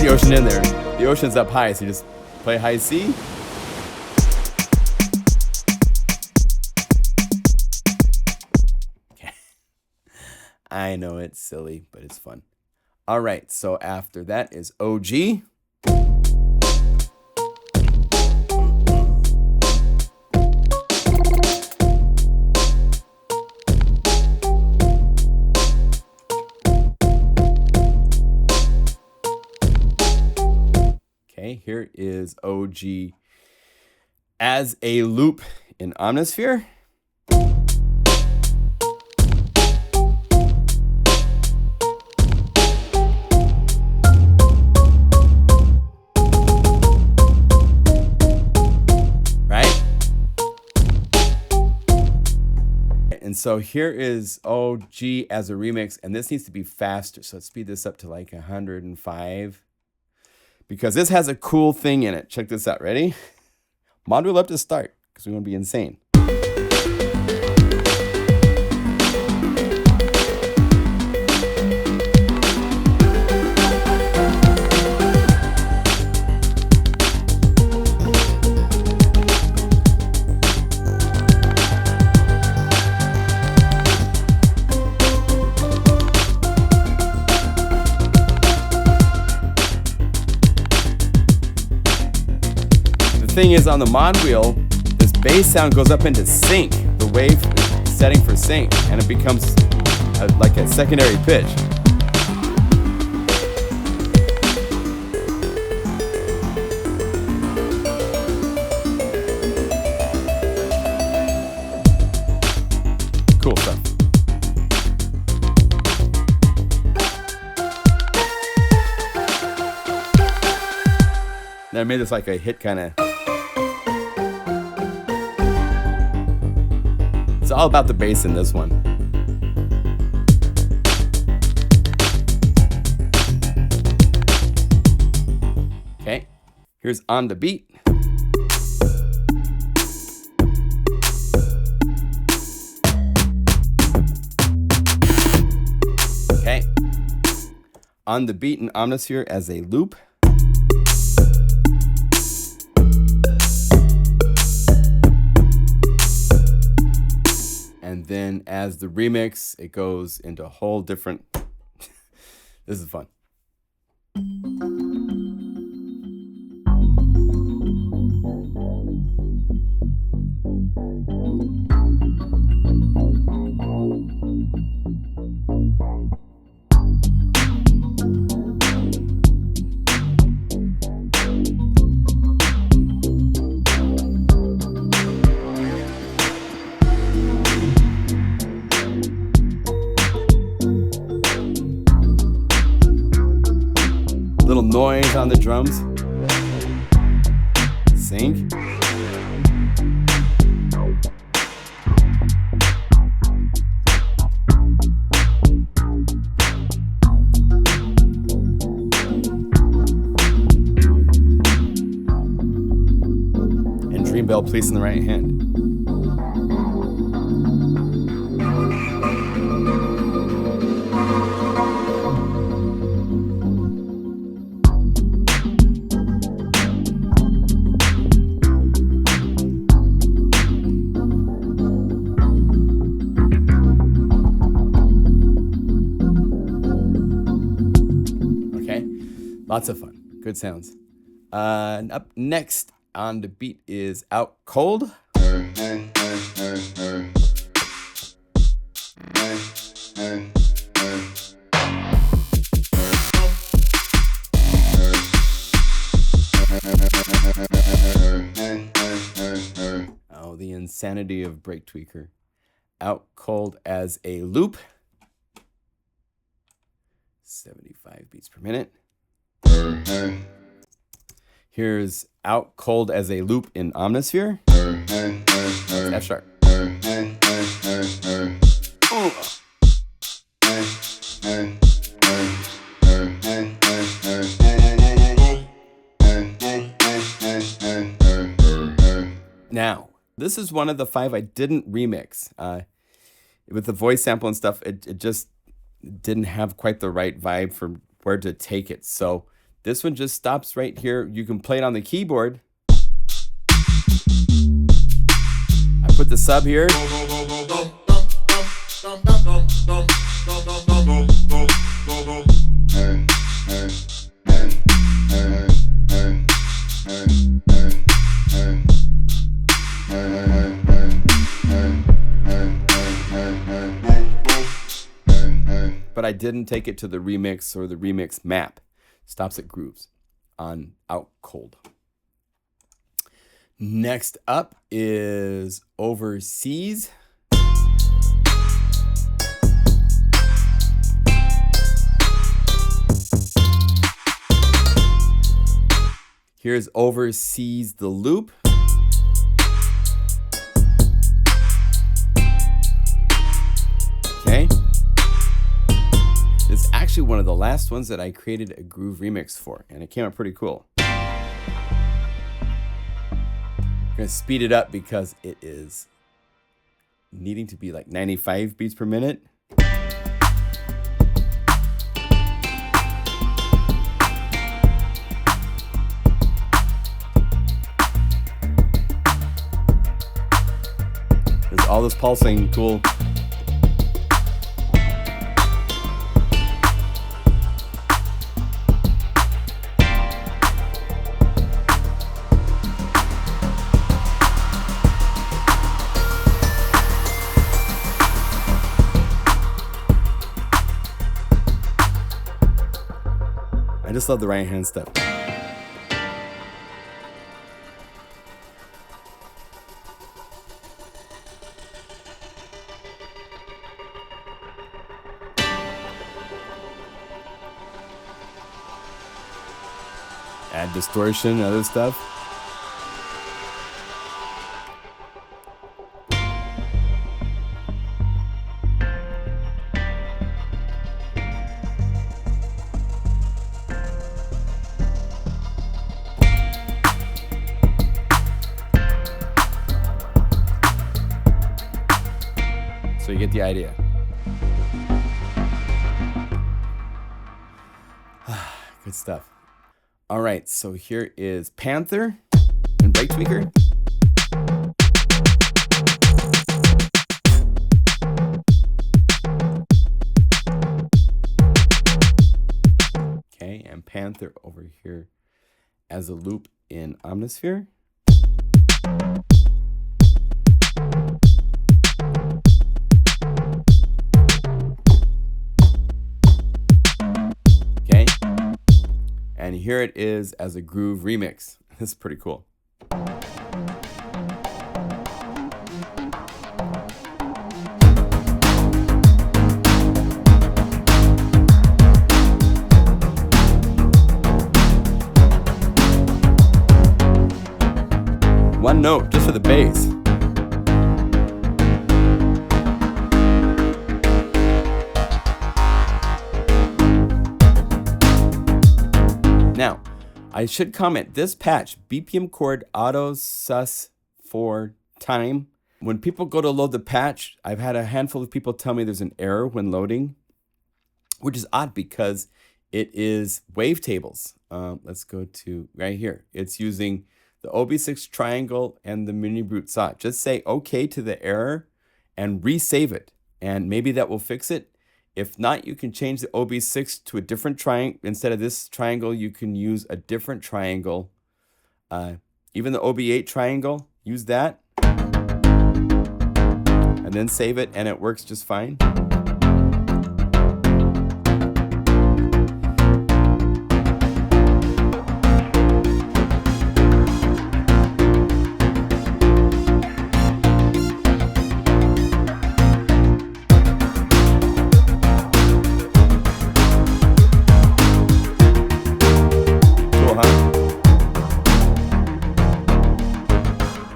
Ocean in there. The ocean's up high, so you just play high C. Okay. I know it's silly, but it's fun. All right, so after that is OG. Here is OG as a loop in Omnisphere. Right? And so here is OG as a remix, and this needs to be faster. So let's speed this up to like 105. Because this has a cool thing in it. Check this out. Ready? Module up to start, because we want to be insane. Thing is, on the mod wheel, this bass sound goes up into sync, the wave setting for sync, and it becomes like a secondary pitch. Cool stuff. Then I made this like a hit kind of. It's all about the bass in this one. Okay, here's On the Beat. Okay, On the Beat in Omnisphere as a loop. And then as the remix, it goes into a whole different. This is fun. Little noise on the drums. Sync. And Dream Bell Police in the right hand. Lots of fun. Good sounds. Up next on the beat is Out Cold. insanity of Break Tweaker. Out Cold as a Loop. 75 beats per minute. Here's Out Cold as a Loop in Omnisphere. F sharp. Now, this is one of the 5 I didn't remix. With the voice sample and stuff, it just didn't have quite the right vibe for where to take it. So this one just stops right here. You can play it on the keyboard. I put the sub here. But I didn't take it to the remix or the remix map. Stops at grooves on Out Cold. Next up is Overseas. Here's Overseas the Loop. Okay. It's actually one of the last ones that I created a groove remix for, and it came out pretty cool. I'm gonna speed it up because it is needing to be like 95 beats per minute. There's all this pulsing, cool. I just love the right hand stuff. Add distortion, other stuff. So you get the idea. Good stuff. All right, so here is Panther and Break Tweaker. Okay, and Panther over here as a loop in Omnisphere. And here it is as a groove remix. This is pretty cool. One note just for the bass. Now, I should comment, this patch, BPM chord auto sus for time. When people go to load the patch, I've had a handful of people tell me there's an error when loading, which is odd because it is wavetables. Let's go to right here. It's using the OB6 triangle and the mini brute saw. Just say okay to the error and resave it, and maybe that will fix it. If not, you can change the OB6 to a different triangle. Instead of this triangle, you can use a different triangle. Even the OB8 triangle, use that. And then save it, and it works just fine.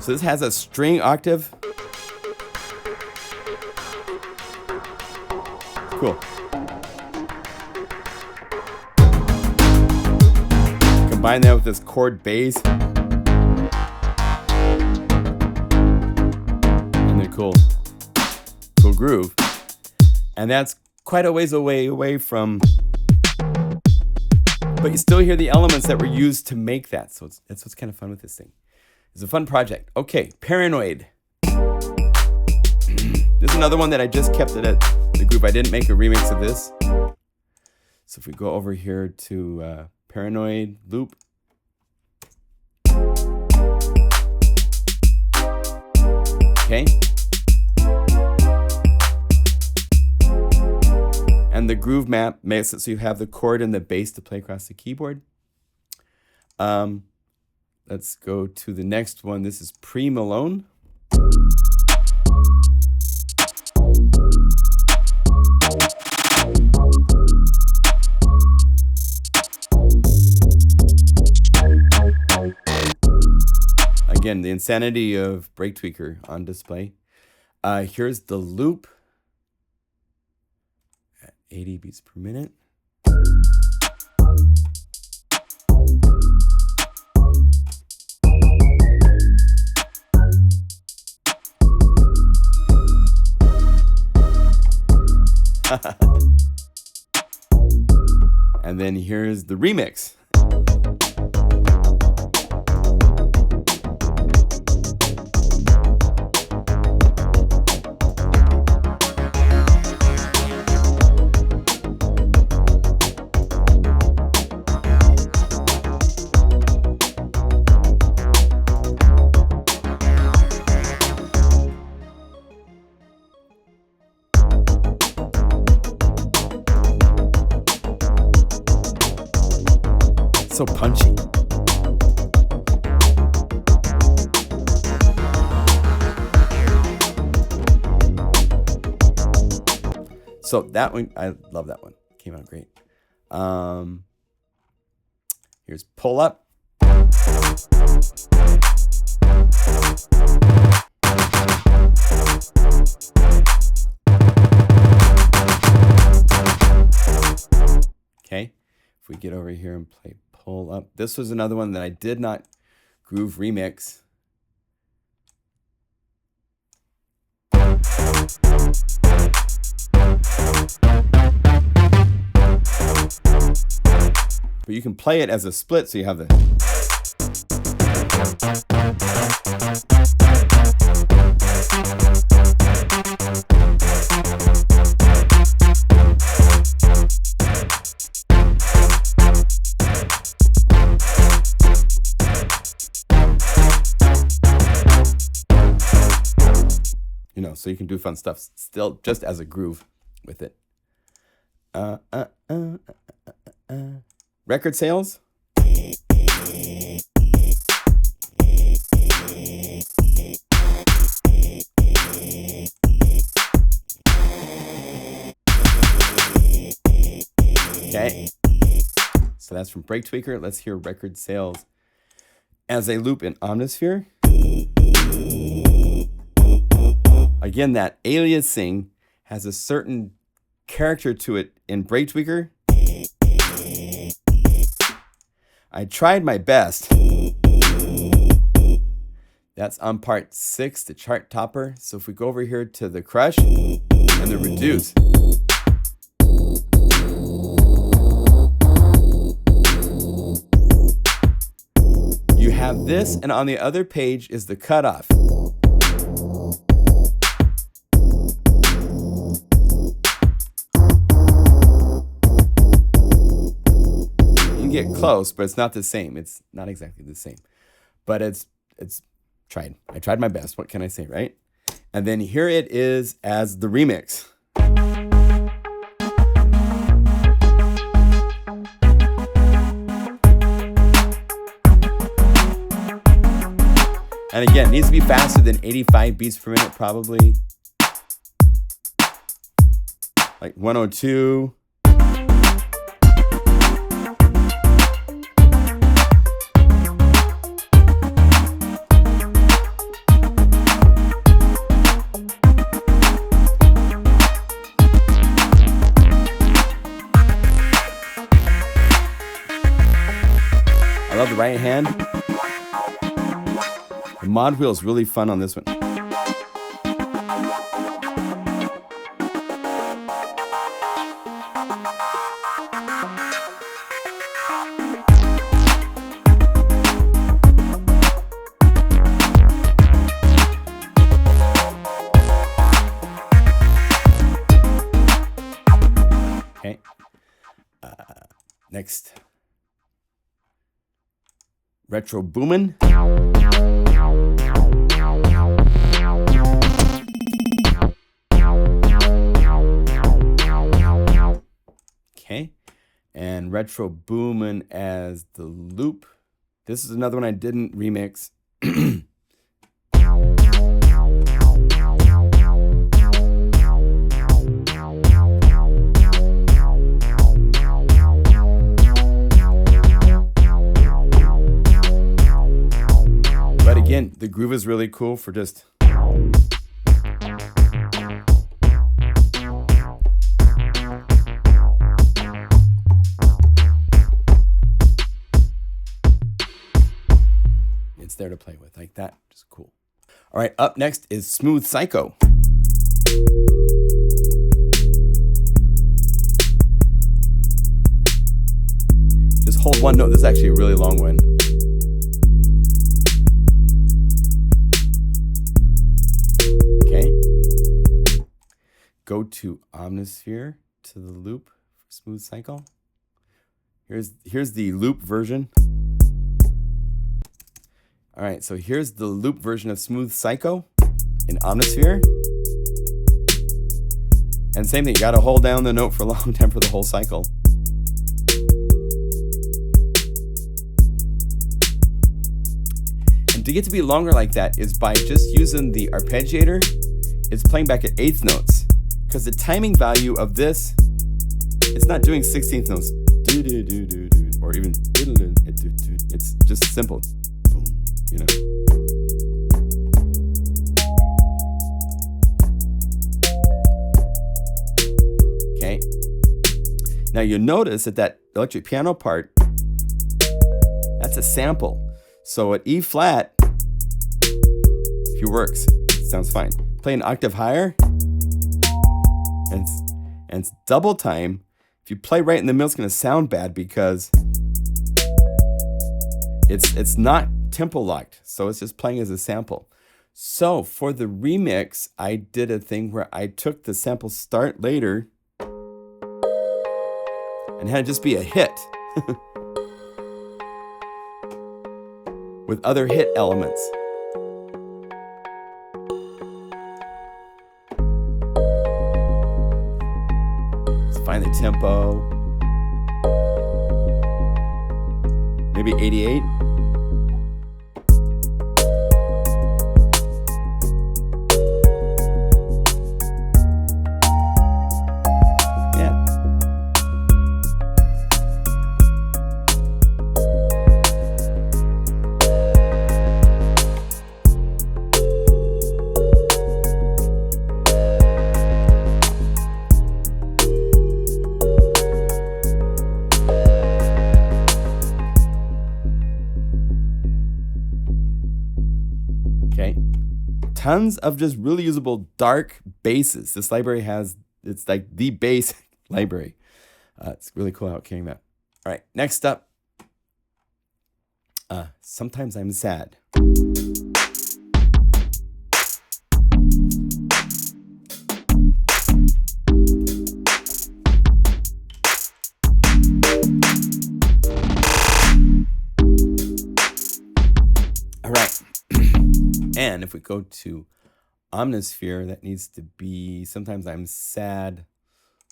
So this has a string octave. Cool. Combine that with this chord bass. And then cool groove. And that's quite a ways away from, but you still hear the elements that were used to make that. So that's what's kind of fun with this thing. It's a fun project. Okay, Paranoid. This is another one that I just kept it at the group. I didn't make a remix of this. So if we go over here to Paranoid loop. Okay. And the groove map makes it so you have the chord and the bass to play across the keyboard. Let's go to the next one. This is Pre-Malone. Again, the insanity of Break Tweaker on display. Here's the loop at 80 beats per minute. And then here's the remix. So punchy. So that one, I love that one. Came out great. Here's Pull Up. Okay. If we get over here and play Pull Up. This was another one that I did not groove remix. But you can play it as a split, so you have the... You know, so you can do fun stuff still just as a groove with it. Record sales. Okay. So that's from Break Tweaker. Let's hear record sales as a loop in Omnisphere. Again, that aliasing has a certain character to it in Break Tweaker. I tried my best. That's on part 6, the chart topper. So if we go over here to the crush and the reduce. You have this, and on the other page is the cutoff. Get close, but it's not the same. It's not exactly the same, but it's tried. I tried my best. What can I say, right? And then here it is as the remix. And again, it needs to be faster than 85 beats per minute, probably. Like 102. I love the right hand. The mod wheel is really fun on this one. Okay. Next. Retro Boomin'. Okay. And Retro Boomin' as the loop. This is another one I didn't remix. But again, the groove is really cool for just... It's there to play with like that. Just cool. All right, up next is Smooth Psycho. Just hold one note. This is actually a really long one. Okay. Go to Omnisphere to the loop for Smooth Psycho. Here's the loop version. All right, so here's the loop version of Smooth Psycho in Omnisphere. And same thing, you gotta hold down the note for a long time for the whole cycle. And to get to be longer like that is by just using the arpeggiator. It's playing back at 8th notes. Because the timing value of this, it's not doing 16th notes. Or even, it's just simple. You know. Okay. Now you notice that electric piano part, that's a sample. So at E flat, if it works, it sounds fine. Play an octave higher, and it's double time. If you play right in the middle, it's gonna sound bad because it's not tempo locked, so it's just playing as a sample. So for the remix, I did a thing where I took the sample start later and had it just be a hit with other hit elements. Let's find the tempo. Maybe 88. Tons of just really usable dark basses. This library has, it's like the bass library. It's really cool how it came out. All right, next up, Sometimes I'm Sad. All right. And if we go to Omnisphere, that needs to be Sometimes I'm Sad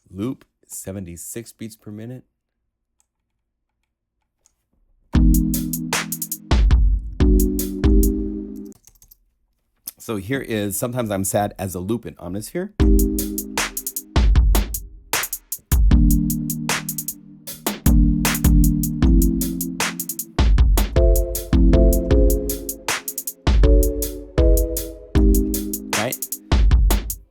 loop, 76 beats per minute. So here is Sometimes I'm Sad as a loop in Omnisphere.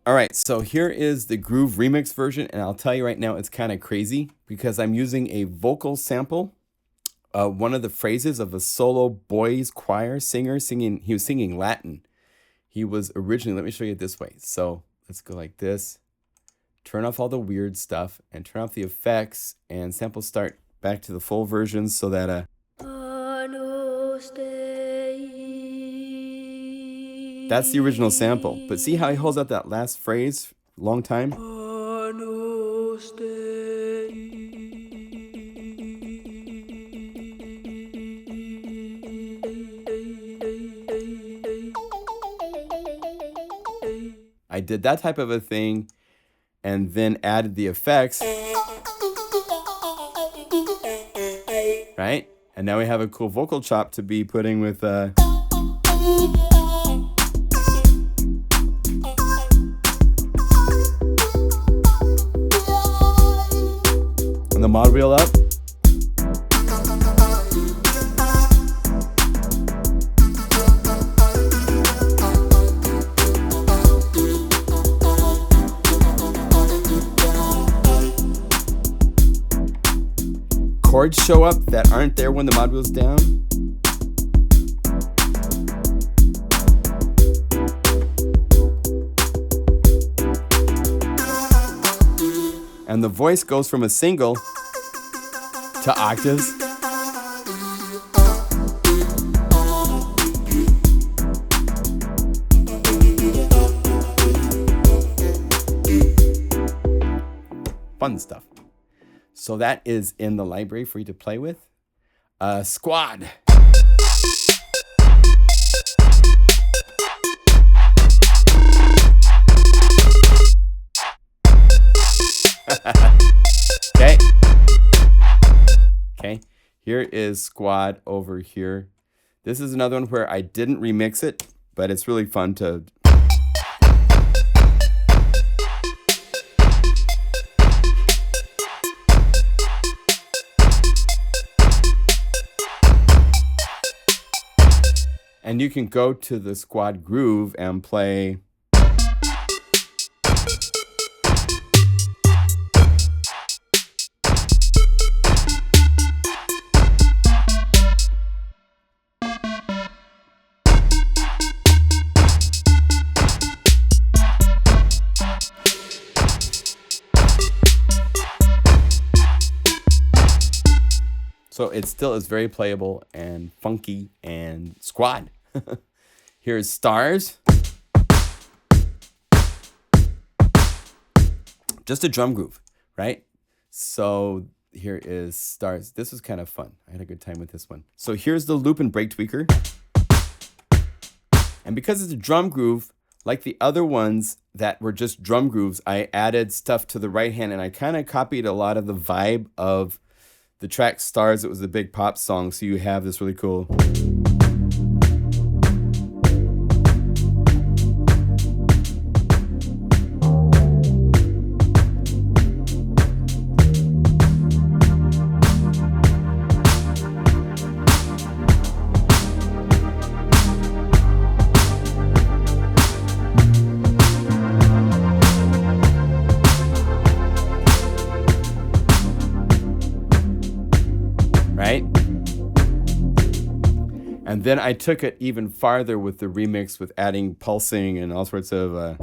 All right, so here is the Groove Remix version, and I'll tell you right now, it's kind of crazy because I'm using a vocal sample one of the phrases of a solo boys choir singer singing. He was singing Latin. He was originally, let me show you it this way. So let's go like this. Turn off all the weird stuff and turn off the effects and sample start back to the full version so that that's the original sample. But see how he holds out that last phrase long time? I did that type of a thing and then added the effects. Right? And now we have a cool vocal chop to be putting with and the mod wheel up. Chords show up that aren't there when the mod wheel's down. And the voice goes from a single to octaves. Fun stuff. So that is in the library for you to play with. Squad. Okay. Okay. Here is Squad over here. This is another one where I didn't remix it, but it's really fun to... And you can go to the Squad groove and play. So it still is very playable and funky and Squad. Here's Stars. Just a drum groove, right? So here is Stars. This was kind of fun. I had a good time with this one. So here's the loop and break tweaker. And because it's a drum groove, like the other ones that were just drum grooves, I added stuff to the right hand and I kind of copied a lot of the vibe of the track Stars. It was a big pop song, so you have this really cool. Right? And then I took it even farther with the remix with adding pulsing and all sorts of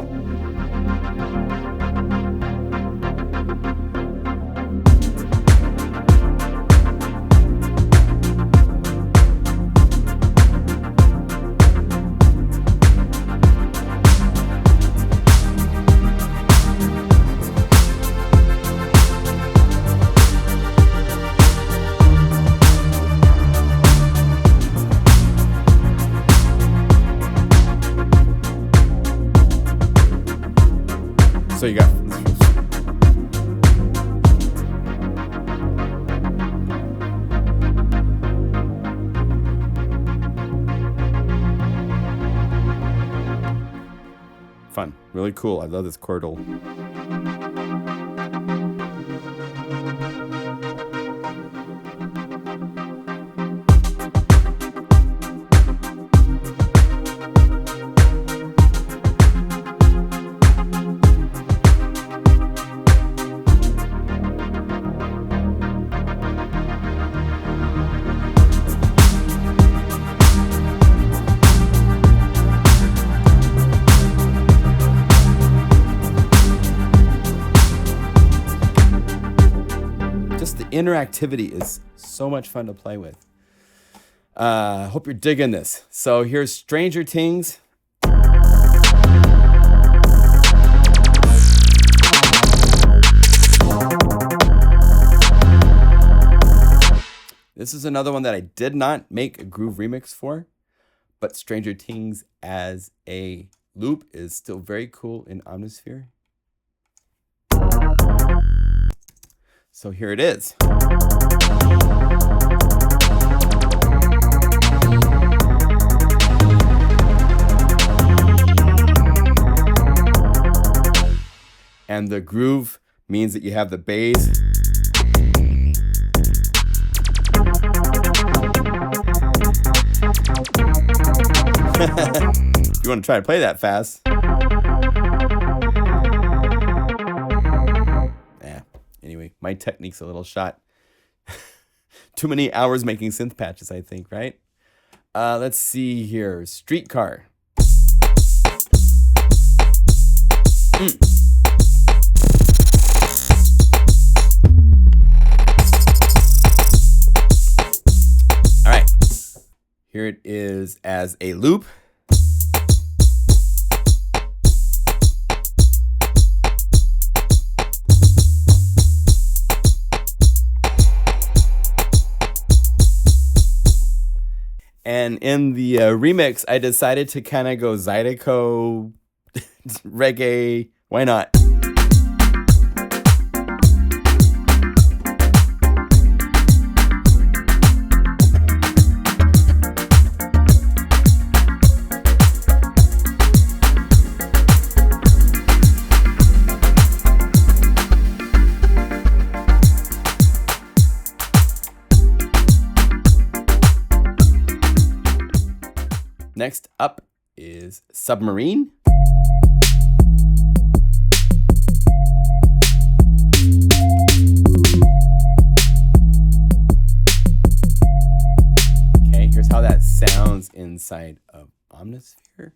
so you got fun, really cool. I love this chordal. interactivity is so much fun to play with. Hope you're digging this. So here's Stranger Tings. This is another one that I did not make a groove remix for, but Stranger Tings as a loop is still very cool in Omnisphere. So here it is. And the groove means that you have the bass. If you want to try to play that fast. Anyway, my technique's a little shot. Too many hours making synth patches, I think, right? Let's see here. Streetcar. All right. Here it is as a loop. And in the remix, I decided to kind of go Zydeco, reggae. Why not? Next up is Submarine. Okay, here's how that sounds inside of Omnisphere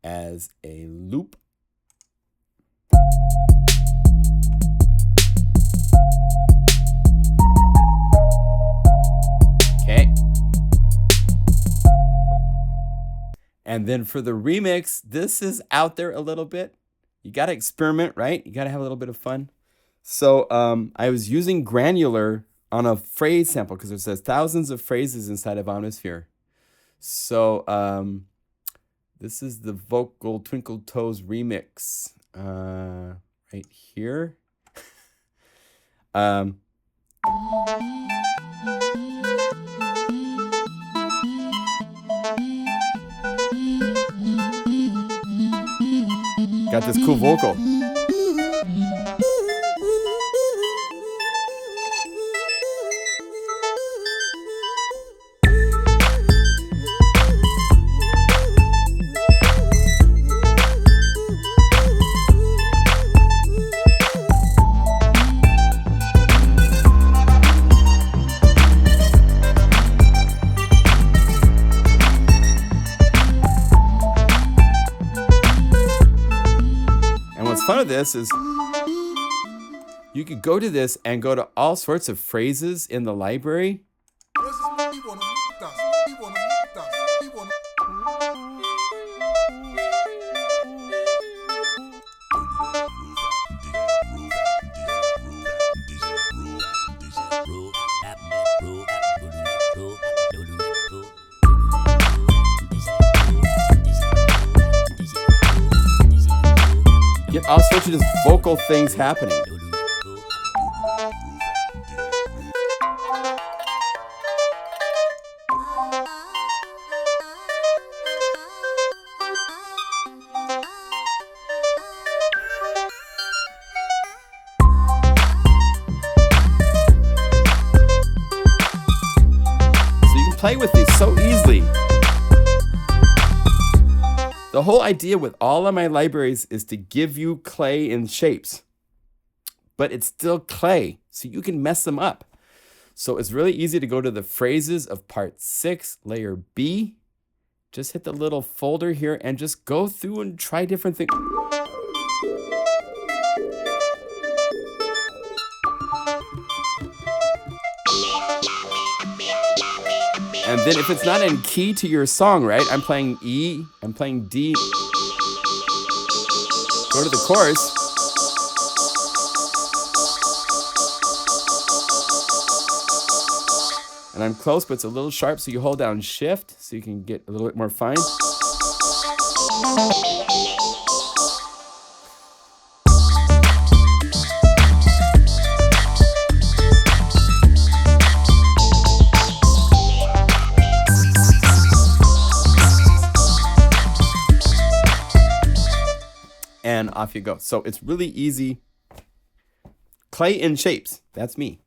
as a loop. Okay. And then for the remix, this is out there a little bit. You got to experiment, right? You got to have a little bit of fun. So I was using granular on a phrase sample because it says thousands of phrases inside of Omnisphere. So this is the vocal Twinkle Toes remix right here. Got this cool vocal. Fun of this is you could go to this and go to all sorts of phrases in the library. Get all sorts of just vocal things happening. So you can play with these so easily. The whole idea with all of my libraries is to give you clay in shapes, but it's still clay, so you can mess them up. So it's really easy to go to the phrases of part 6, layer B. Just hit the little folder here and just go through and try different things. And then if it's not in key to your song, right? I'm playing E, I'm playing D. Go to the chorus. And I'm close, but it's a little sharp, so you hold down shift so you can get a little bit more fine. And off you go. So it's really easy. Clay in shapes. That's me.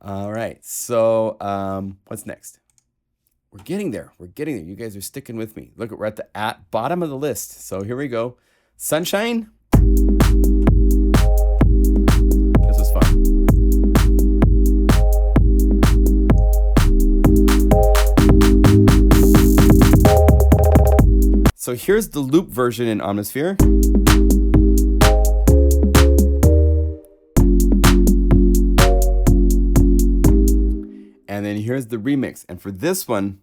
All right. So what's next? We're getting there. We're getting there. You guys are sticking with me. Look, we're at the bottom of the list. So here we go. Sunshine. This is fun. So here's the loop version in Omnisphere. And then here's the remix. And for this one,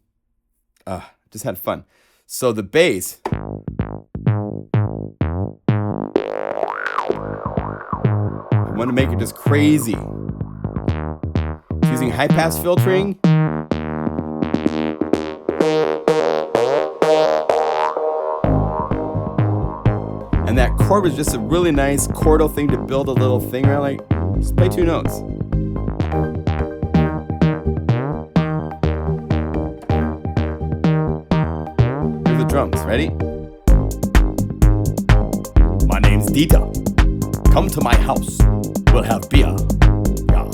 just had fun. So the bass. I want to make it just crazy. Using high pass filtering. And that chord was just a really nice chordal thing to build a little thing around. Like, just play two notes. Drums, ready? My name's Dita. Come to my house. We'll have beer. Yeah.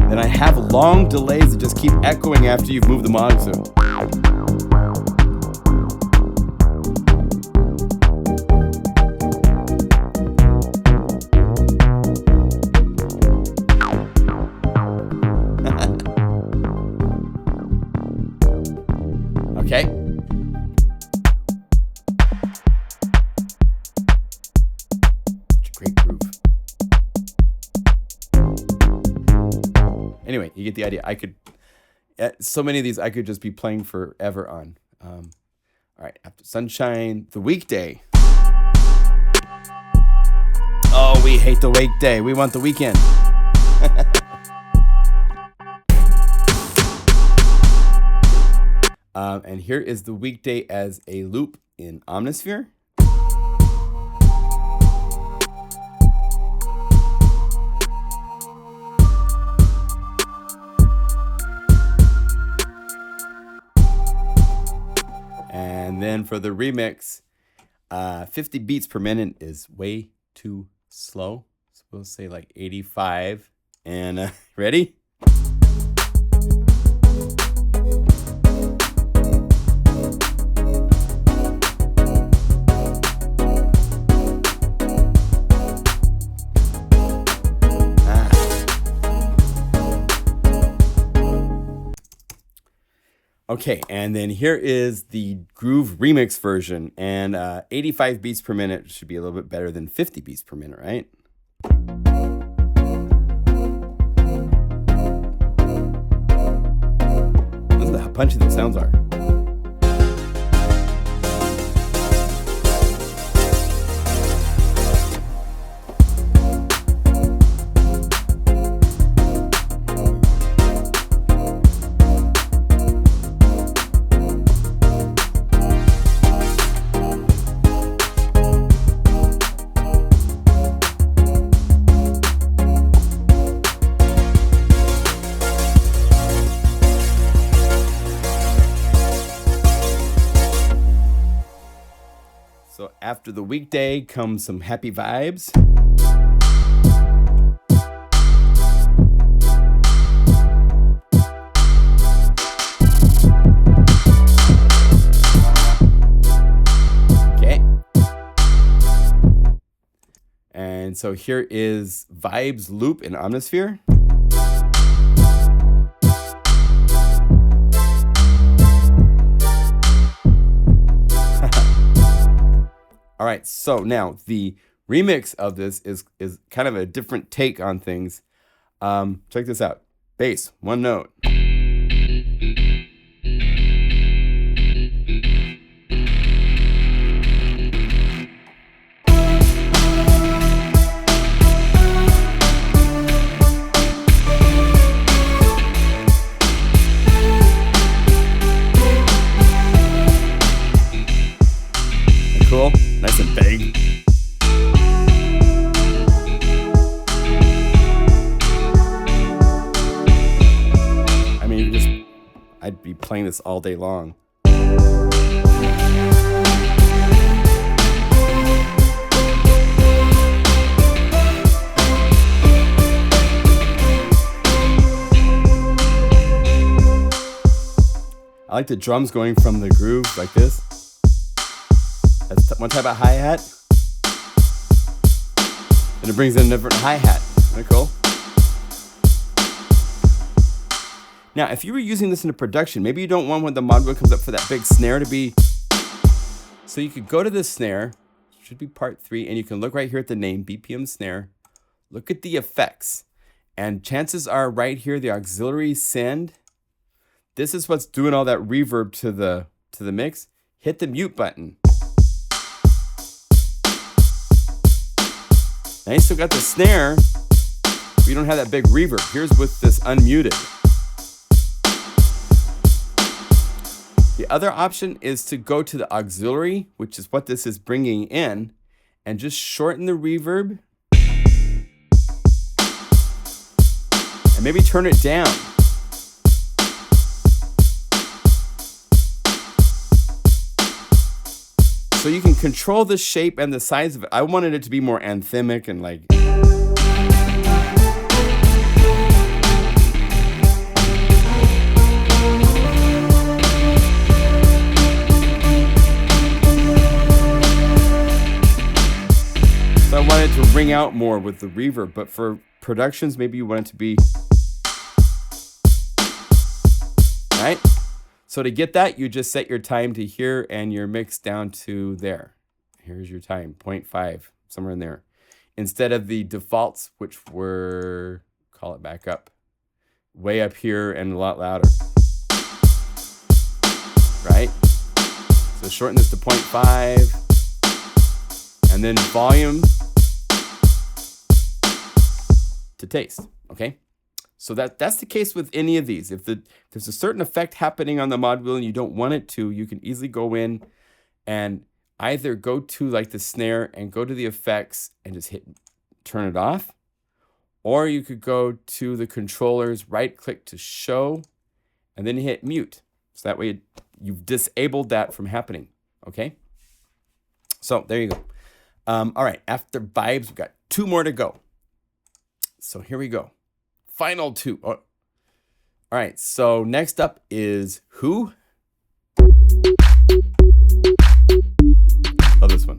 Then I have long delays that just keep echoing after you've moved the modulator. Okay. Such a great groove. Anyway, you get the idea. I could, so many of these I could just be playing forever on. All right, after Sunshine, the Weekday. Oh, we hate the weekday. We want the weekend. And here is the Weekday as a loop in Omnisphere. And then for the remix, 50 beats per minute is way too slow. So we'll say like 85. And ready? Okay, and then here is the Groove Remix version, and 85 beats per minute should be a little bit better than 50 beats per minute, right? Listen to how punchy those sounds are. So after the Weekday comes some happy vibes. Okay. And so here is Vibes Loop in Omnisphere. All right, so now the remix of this is kind of a different take on things. Check this out. Bass, one note. Cool, nice and big. I mean, I'd be playing this all day long. I like the drums going from the groove like this. That's one type of hi-hat. And it brings in a different hi-hat. Isn't that cool? Now, if you were using this in a production, maybe you don't want when the module comes up for that big snare to be... So you could go to this snare, should be part 3, and you can look right here at the name, BPM snare. Look at the effects. And chances are right here, the auxiliary send. This is what's doing all that reverb to the mix. Hit the mute button. Now you still got the snare, but you don't have that big reverb. Here's with this unmuted. The other option is to go to the auxiliary, which is what this is bringing in, and just shorten the reverb. And maybe turn it down. So you can control the shape and the size of it. I wanted it to be more anthemic and like... So I wanted to ring out more with the reverb, but for productions, maybe you want it to be... Right? So to get that, you just set your time to here and your mix down to there. Here's your time, 0.5, somewhere in there. Instead of the defaults, which were, call it back up, way up here and a lot louder. Right? So shorten this to 0.5. And then volume to taste, okay? So that's the case with any of these. If there's a certain effect happening on the module and you don't want it to, you can easily go in and either go to like the snare and go to the effects and just turn it off. Or you could go to the controllers, right click to show, and then hit mute. So that way you've disabled that from happening, okay? So there you go. All right, after vibes, we've got 2 more to go. So here we go. Final 2. Oh. All right, so next up is who? Love this one.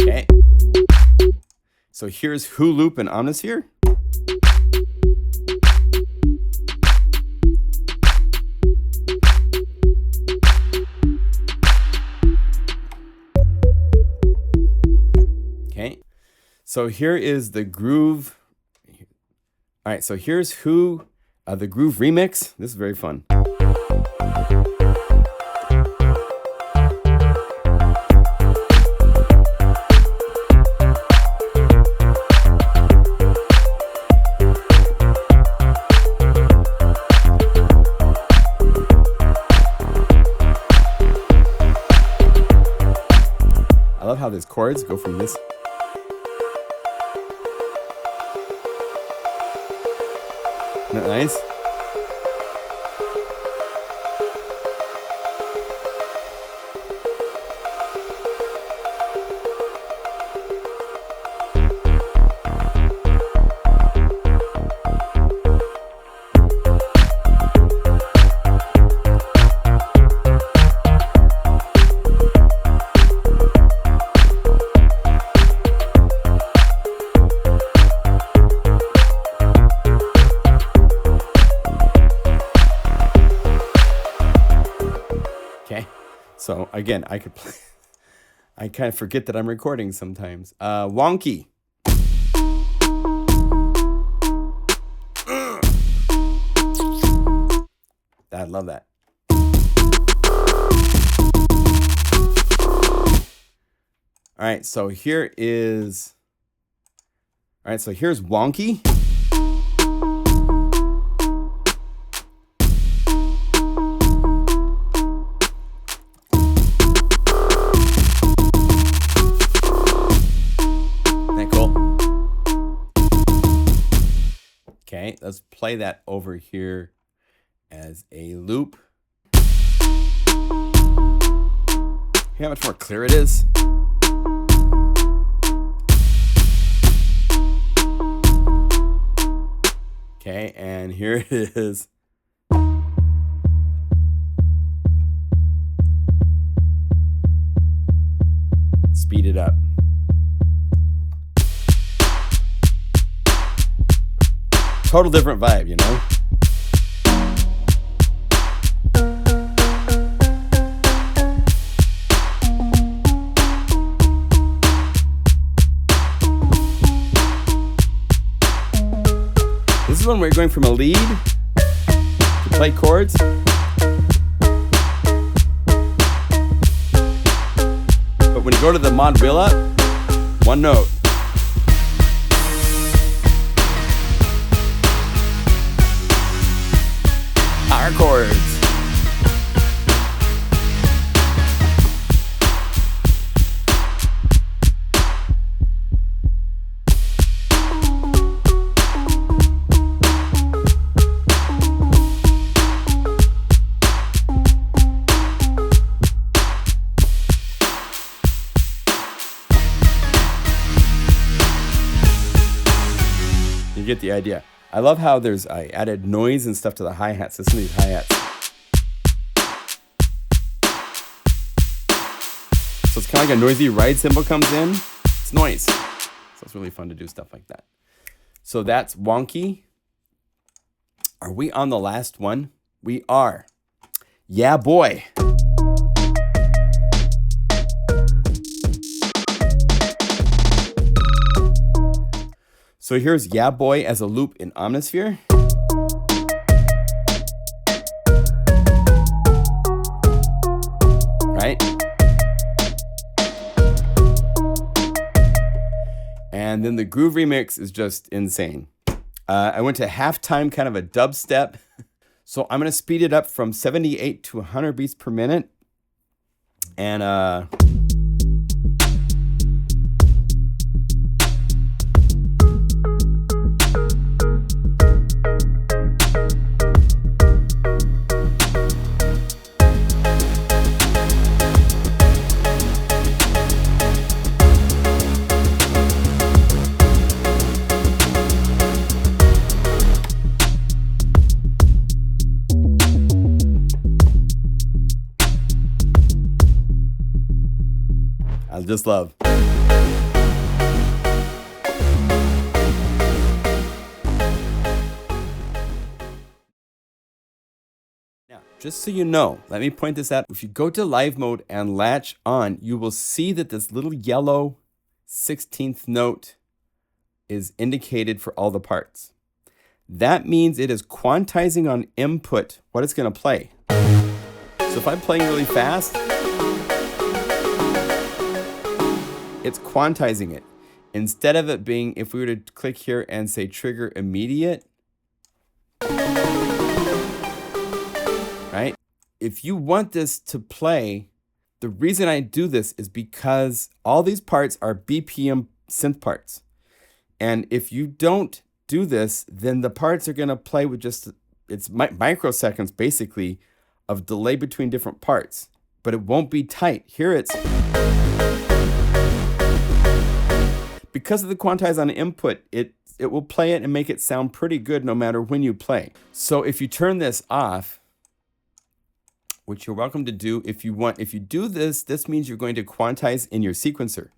Okay. So here's Who Loop and Omnisphere. So here is the groove. All right, so here's the groove remix. This is very fun. I love how these chords go from this. Isn't that nice? So again, I could play. I kind of forget that I'm recording sometimes. Wonky. I love that. All right, so here is. All right, so here's Wonky. Okay, let's play that over here as a loop. Hear how much more clear it is? Okay, and here it is. Speed it up. Total different vibe, you know? This is when we're going from a lead to play chords. But when you go to the mod wheel up, one note. Higher chords. You get the idea. I love how I added noise and stuff to the hi-hats. Listen to these hi-hats. So it's kind of like a noisy ride cymbal comes in. It's noise. So it's really fun to do stuff like that. So that's Wonky. Are we on the last one? We are. Yeah, boy. So here's Yeah Boy as a loop in Omnisphere. Right? And then the Groove remix is just insane. I went to halftime, kind of a dubstep. So I'm going to speed it up from 78 to 100 beats per minute. And I just love. Now, just so you know, let me point this out. If you go to live mode and latch on, you will see that this little yellow 16th note is indicated for all the parts. That means it is quantizing on input what it's going to play. So if I'm playing really fast, it's quantizing it. Instead of it being, if we were to click here and say trigger immediate, right? If you want this to play, the reason I do this is because all these parts are BPM synth parts. And if you don't do this, then the parts are going to play with just, it's microseconds basically of delay between different parts, but it won't be tight. Here it's, because of the quantize on input, it will play it and make it sound pretty good no matter when you play. So if you turn this off, which you're welcome to do if you want, if you do this, this means you're going to quantize in your sequencer,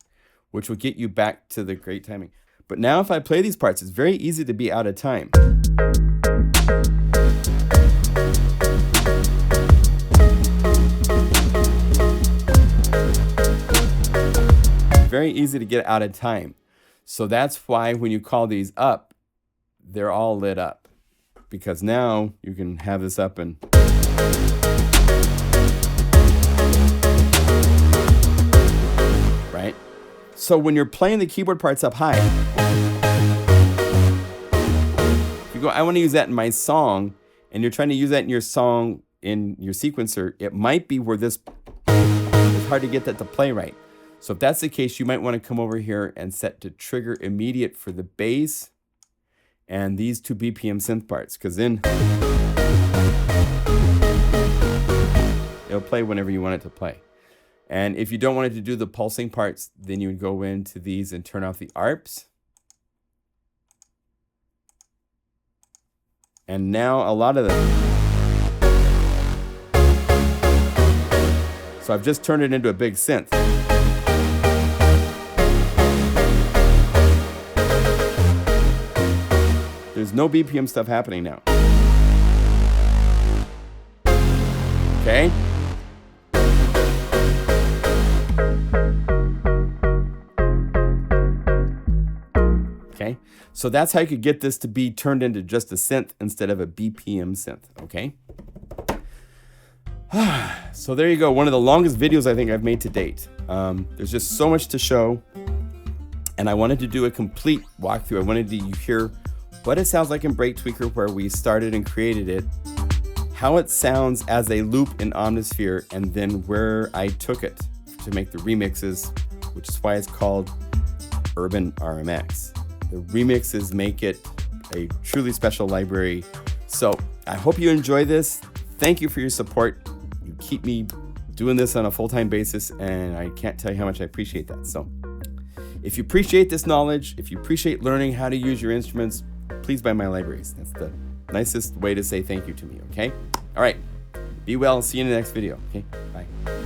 which will get you back to the great timing. But now if I play these parts, it's very easy to be out of time. very easy to get out of time. So that's why when you call these up, they're all lit up, because now you can have this up and right. So when you're playing the keyboard parts up high, if you go, I want to use that in my song, and you're trying to use that in your song in your sequencer, it might be where this, it's hard to get that to play right. So if that's the case, you might want to come over here and set to trigger immediate for the bass and these 2 BPM synth parts, because then it'll play whenever you want it to play. And if you don't want it to do the pulsing parts, then you would go into these and turn off the ARPs. And now a lot of them. So I've just turned it into a big synth. There's no BPM stuff happening now. Okay? Okay? So that's how you could get this to be turned into just a synth instead of a BPM synth. Okay? So there you go. One of the longest videos I think I've made to date. There's just so much to show. And I wanted to do a complete walkthrough. I wanted to hear what it sounds like in Break Tweaker, where we started and created it, how it sounds as a loop in Omnisphere, and then where I took it to make the remixes, which is why it's called Urban RMX. The remixes make it a truly special library. So I hope you enjoy this. Thank you for your support. You keep me doing this on a full-time basis, and I can't tell you how much I appreciate that. So if you appreciate this knowledge, if you appreciate learning how to use your instruments, please buy my libraries. That's the nicest way to say thank you to me, okay? All right. Be well and see you in the next video, okay? Bye.